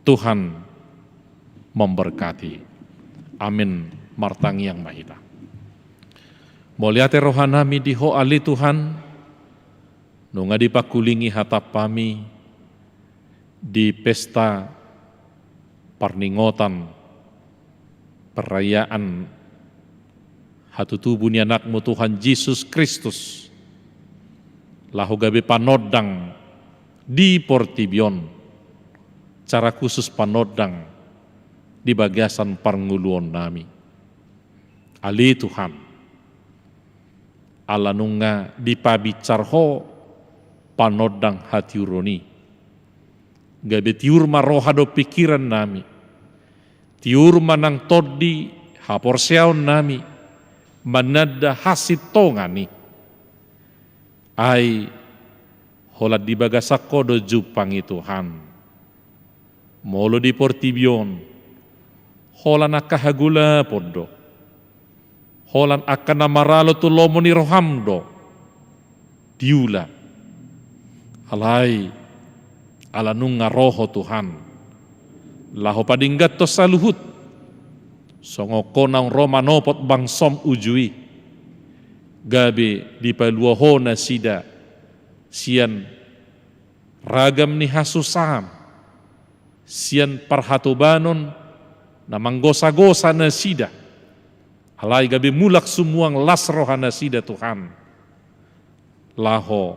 Tuhan memberkati. Amin. Martangi yang mahita. Moliate rohanami diho ali Tuhan, nunga dipakulingi hatap pami di pesta parningotan perayaan hatutubu ni anakmu Tuhan Yesus Kristus. Lahu gabe panodang di Portibion. Cara khusus panodang di bagasan parnguluon nami. Ali Tuhan, ala nunga di pabicarho panodang hati uroni. Gabe tiur marohado pikiran nami. Tiur manang todi haporseaon nami. Manada hasit tongani. Ai holat di bagasako do jupangi Tuhan. Molo di Portibion, holan akahagula podo, holan akan namaralo tu lomoni rohamdo, diula, alai, alanung ngaroho Tuhan, laho padinggat to saluhut, songoko nang romanopot bangsom ujui, gabe di paluoho na sida, sian ragam ni hasusam, sian parhatobanon na manggosa-gosa na sida. Alay gabi mulak sumuang lasroha na sida Tuhan. Laho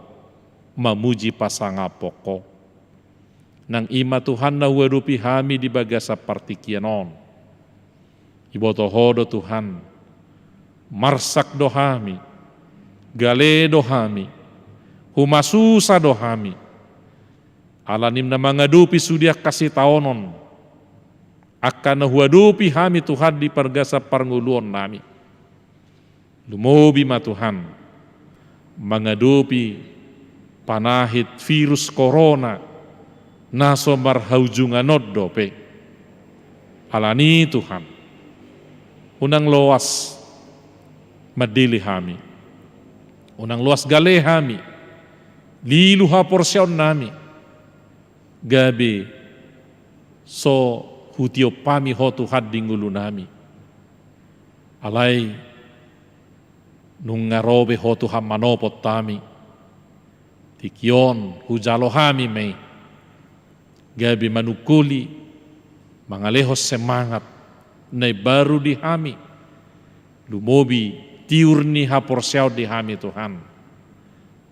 mamuji pasangapoko. Nang ima Tuhan na warupi hami di bagasa partikianon. Ibotoho do Tuhan. Marsak do hami. Gale do hami. Humasusa do hami. Alanim na mangadupi sudiak kasih taonon. Akan nahuadupi hami Tuhan di pergasa parnguluon nami. Lumobi ma Tuhan. Mangadupi panahit virus corona. Naso marhaujunganod dope. Alani Tuhan. Unang luas madili hami. Unang luas gale hami. Liluha porsyon nami. Gabi so hutio pami ho Tuhan di ngulu nami. Alay nung ngarobe ho Tuhan manopot tami. Tikion hujalo hami may. Gabi manukuli mangalehos semangat na baru di hami. Lumobi tiur ni haporsiaw di hami Tuhan.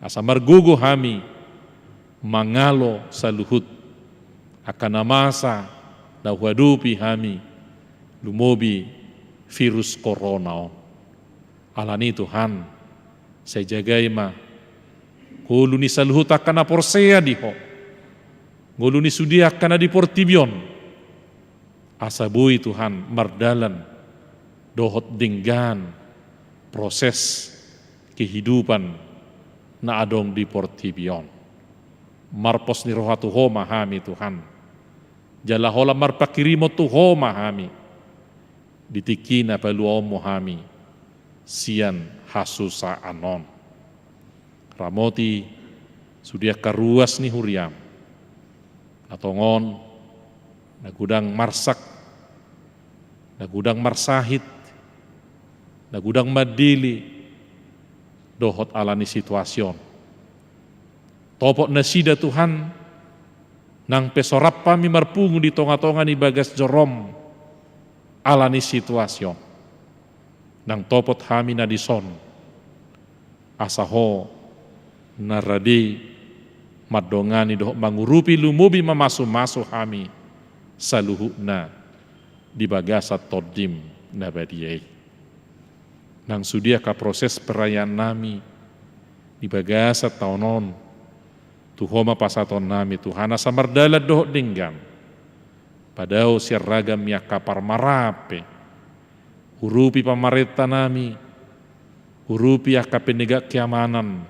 Asa margugo hami mangalo sa luhut. Akan namasa na huadupi hami lumobi virus corona. Alani Tuhan, saya jagai ma hulu ni saluhut akan na porsea diho. Ngulu ni sudi akan na di Portibion. Asabui Tuhan mardalan dohot dinggan proses kehidupan na adong di Portibion. Marpos ni rohatu homa hami Tuhan. Jala hola marpakirimo tuho mahami. Ditikina paluo mohami. Sian hasusa anon. Ramoti sudia karuas ni huriam. Natongon, nagudang marsak, nagudang marsahit, nagudang madili, dohot alani situasyon. Topok nasida Tuhan, nang pesorap kami marpungu di tonga-tonga ni bagas jorom, alani situasyon. Nang topot kami na dison, asaho naradi madongani doh mangurupi lumubi mamasu-masu kami saluhuna di bagasa todim nabadiyai. Nang sudia ka proses perayaan nami di bagasa taunon tuhoma pasaton nami Tuhana samardala doh dinggam padao siaragam ya kapar marape hurupi pamareta nami hurupi ya kapenegak keamanan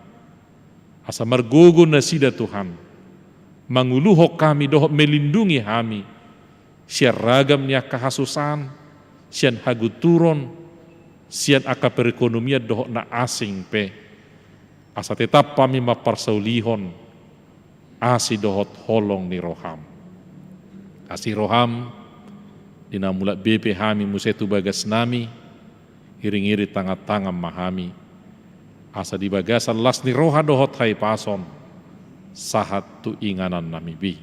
asa margogo na sida Tuhan manguluhok kami doh melindungi kami siaragam ya kahasusan sian haguturon sian aka perekonomian doh na asing pe asa tetap kami maparsaulihon asi dohot holong ni roham. Asi roham dinamulat BP hami musetu bagas nami iring-iri tanga-tangam mahami. Asa di bagasan las ni roha dohot hai pason sahat tu inganan nami bi.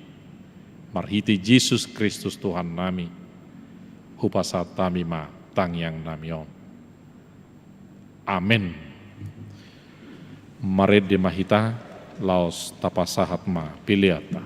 Marhiti Yesus Kristus Tuhan nami hupasat tami ma tangyang namion. Amin. Mared de mahita laos tapasahat ma piliata.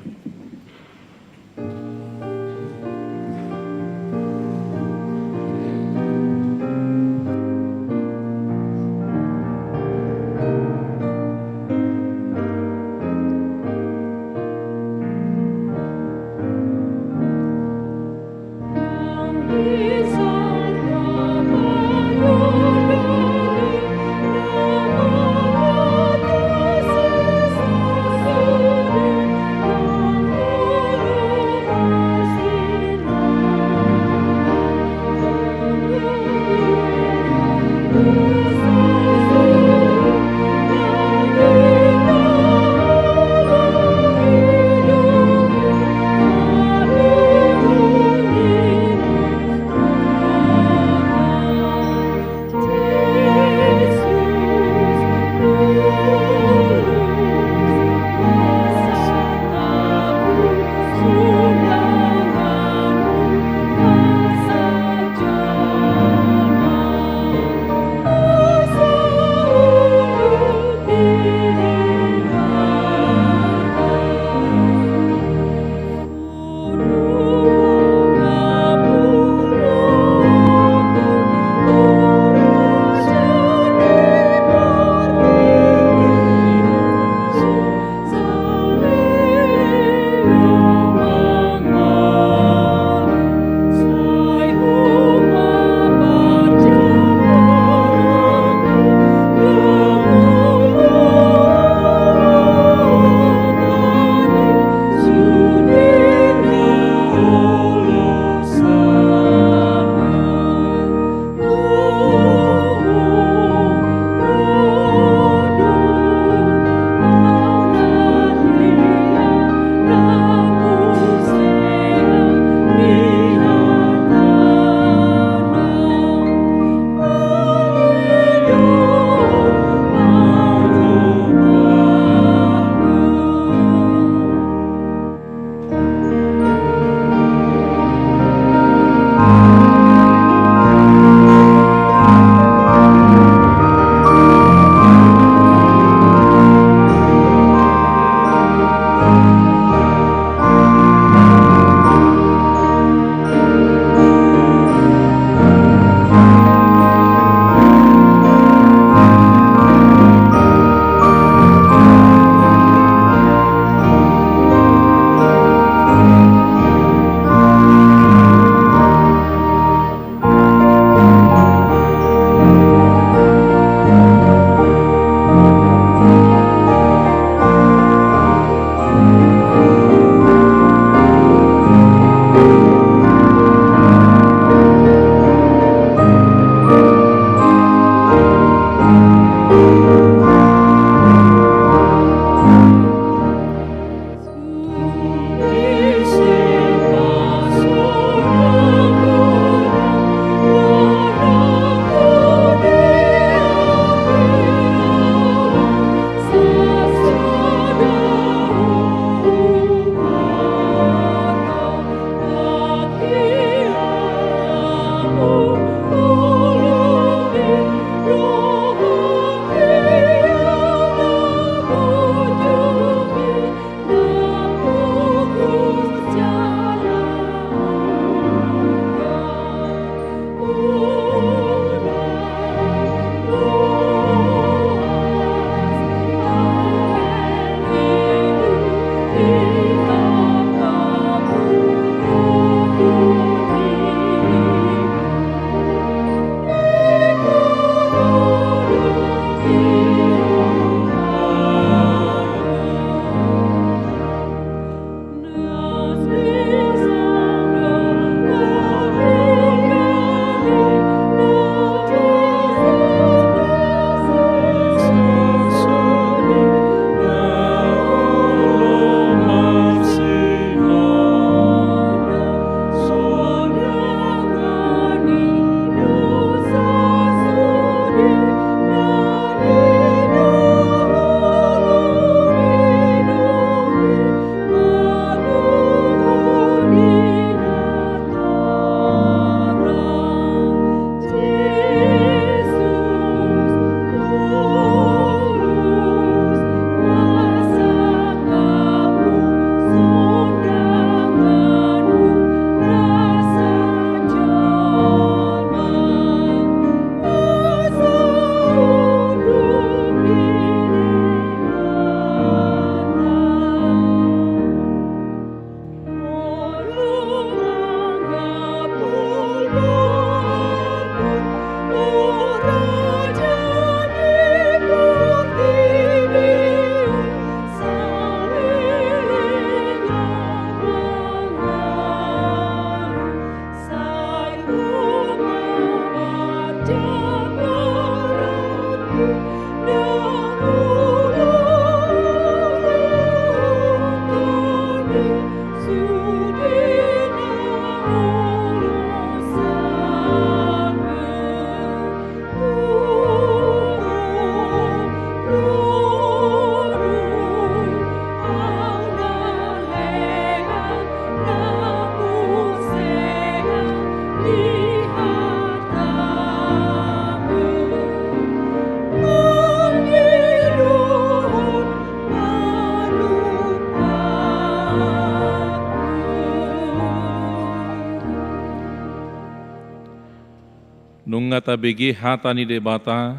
Ngata begi hata ni debata,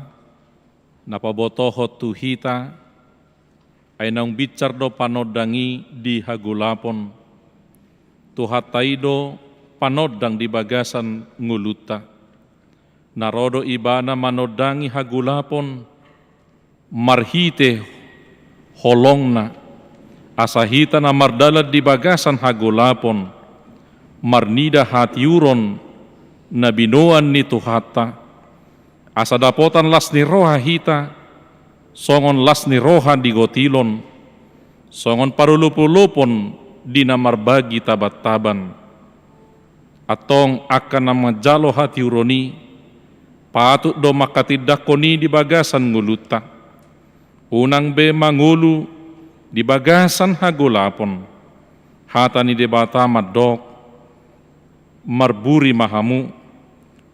napabotohot tu hita, ay naung bicar do panodangi di hagulapon, tu hataido panodang di bagasan nguluta, narodo ibana manodangi hagulapon, marhite holongna, asahita na mardalad di bagasan hagulapon, marnida hatiuron na binoan ni tuhata, asa dapotan las ni roha hita, songon las ni roha di gotilon, songon parulupulupon di namarbagi tabat-taban, atong akan namajalo hatiuroni, patut do makatidakoni di bagasan nguluta, unang be mangulu di bagasan hagulapon, hata ni debata madok, marburi mahamu,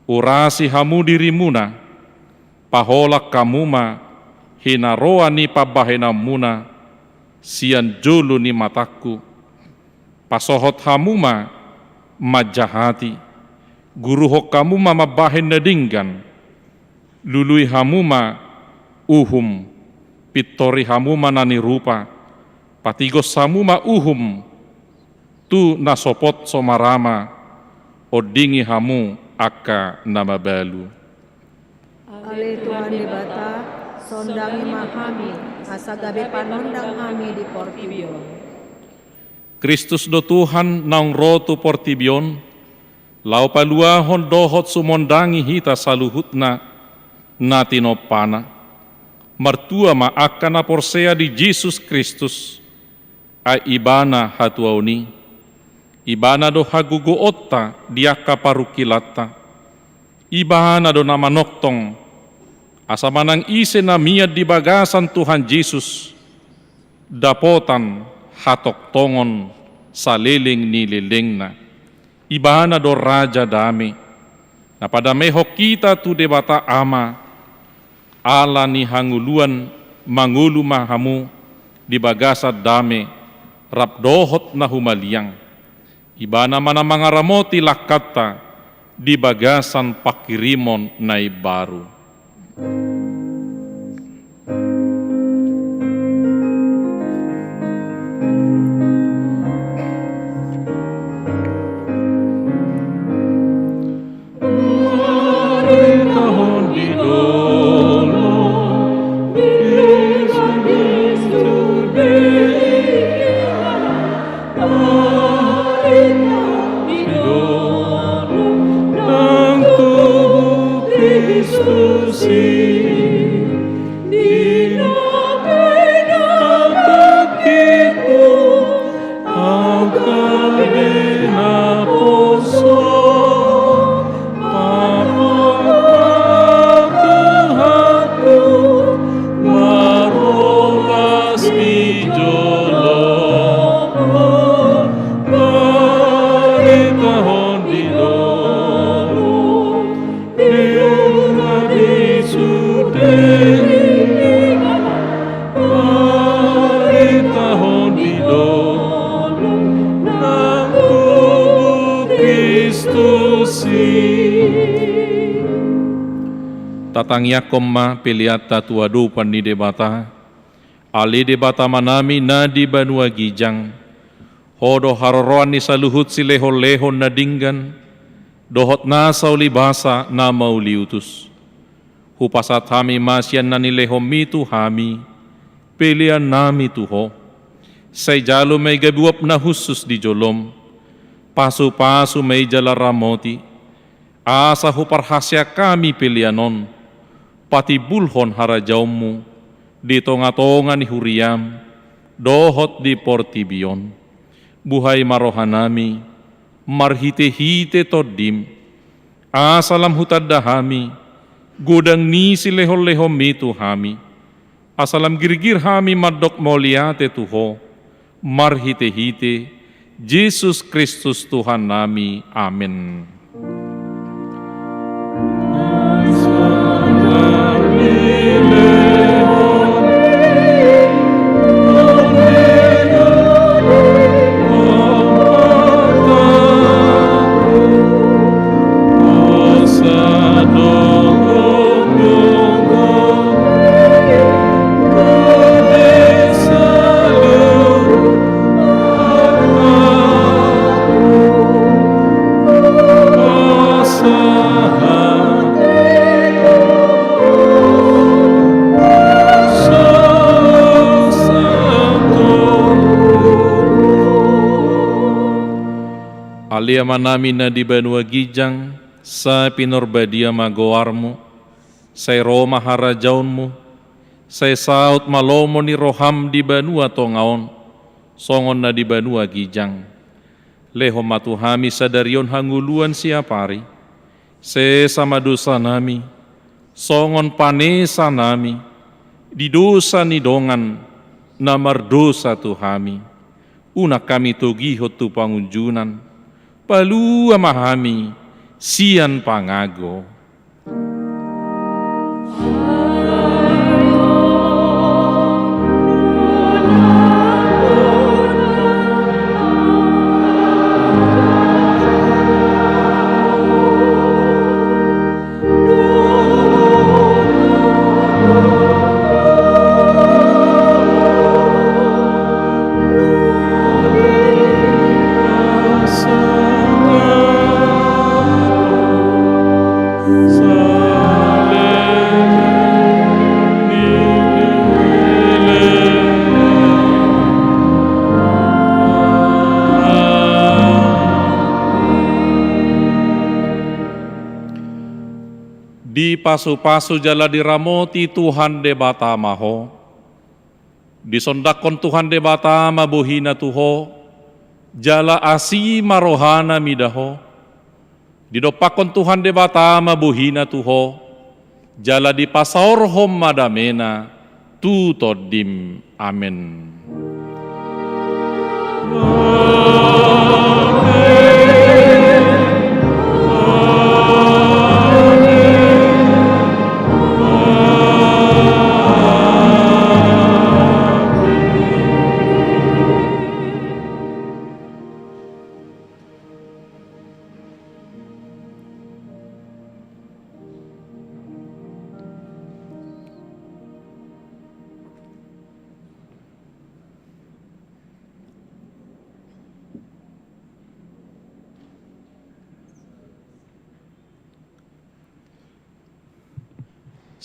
urasi hamu dirimuna, paholak kamuma, hinaroa ni pabahenamuna, sian julu ni mataku, pasohot hamuma, majahati, guruhok kamuma mabahen nadinggan, lului hamuma, uhum, pitori hamuma nani rupa, patigos hamuma uhum, tu nasopot somarama, odingi hamu aka nama balu. Ale Tuhan debata, sondangi mahami, asa gabe panondang hami di Portibion. Kristus do Tuhan naung rotu Portibion, lau paluahon dohot sumondangi hita saluhutna natinopana, martua ma akan aporsea di Jesus Kristus, a ibana hatuauni, ibana do hagugu otta diaka parukilata, ibana do nama noktong, asa manang ise na miad di bagasan Tuhan Yesus, dapotan hatok tongon saliling nilileng na, ibana do raja dami, napadameho kita tu debata ama, ala ni hanguluan mangulu mahamu di bagasa dame, rapdohot na humaliang, ibana mana mangaramoti lakata di bagasan pakirimon na baru. Tatangya komma peliata tuadu pandi debata, ali debata manami na di banua gijang, hodo haroroan ni saluhut si lehon-lehon na dinggan, dohot na saulibasa na mauliutus. Hupasat hami masyan na nilehom mitu hami, pelian nami tuho, say jalo may gabuap na husus di jolom, pasu-pasu may jalaramoti, asa huparhasya kami pelianon, pati bulhon harajaumu, di tonga-tonga ni huriam, dohot di Portibion, buhay marohanami, marhite-hite todim, asalam hutadahami, gudang ni si lehol-lehom mitu hami, asalam girgir hami madok moliate tuho, marhite-hite, Jesus Kristus Tuhan nami, amin. Sador Supaya manamina di Banua Gijang, sa pinorbadia magoarmu, say Roma harajaunmu, say saut malomo ni roham di Banua Tongaon, songon na di Banua Gijang. Leho matuhami sadarion hanguluan siapari, se sama dosa nami, songon panesa nami, di dosa ni dongan, namar dosa tuhami. Una kami tugihot tu pangunjunan, palu amahami, sian pangago. Di pasu-pasu jala diramoti Tuhan de batamaho, disondakon Tuhan de batama buhina tuho, jala asi marohana midaho, didopakon Tuhan de batama buhina tuho, jala di pasaorhom madamena, tutodim, amen.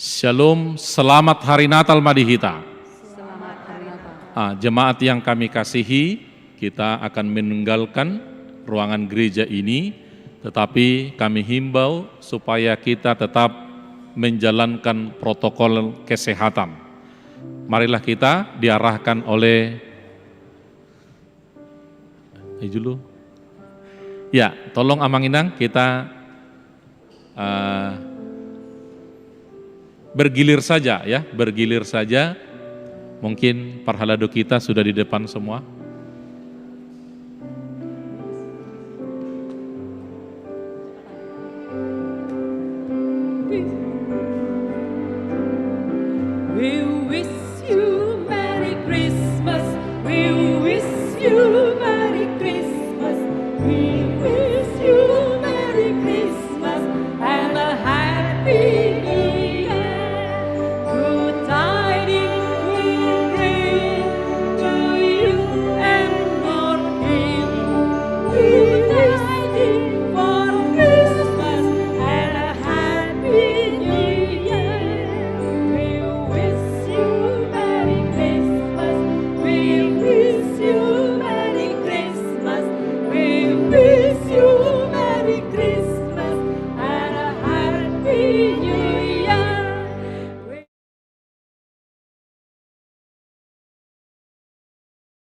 Shalom, selamat Hari Natal Madihita. Selamat Hari Natal. Jemaat yang kami kasihi, kita akan meninggalkan ruangan gereja ini, tetapi kami himbau supaya kita tetap menjalankan protokol kesehatan. Marilah kita diarahkan oleh Ijulu. Ya, tolong Amanginang kita bergilir saja ya, bergilir saja. Mungkin parhalado kita sudah di depan semua. We wish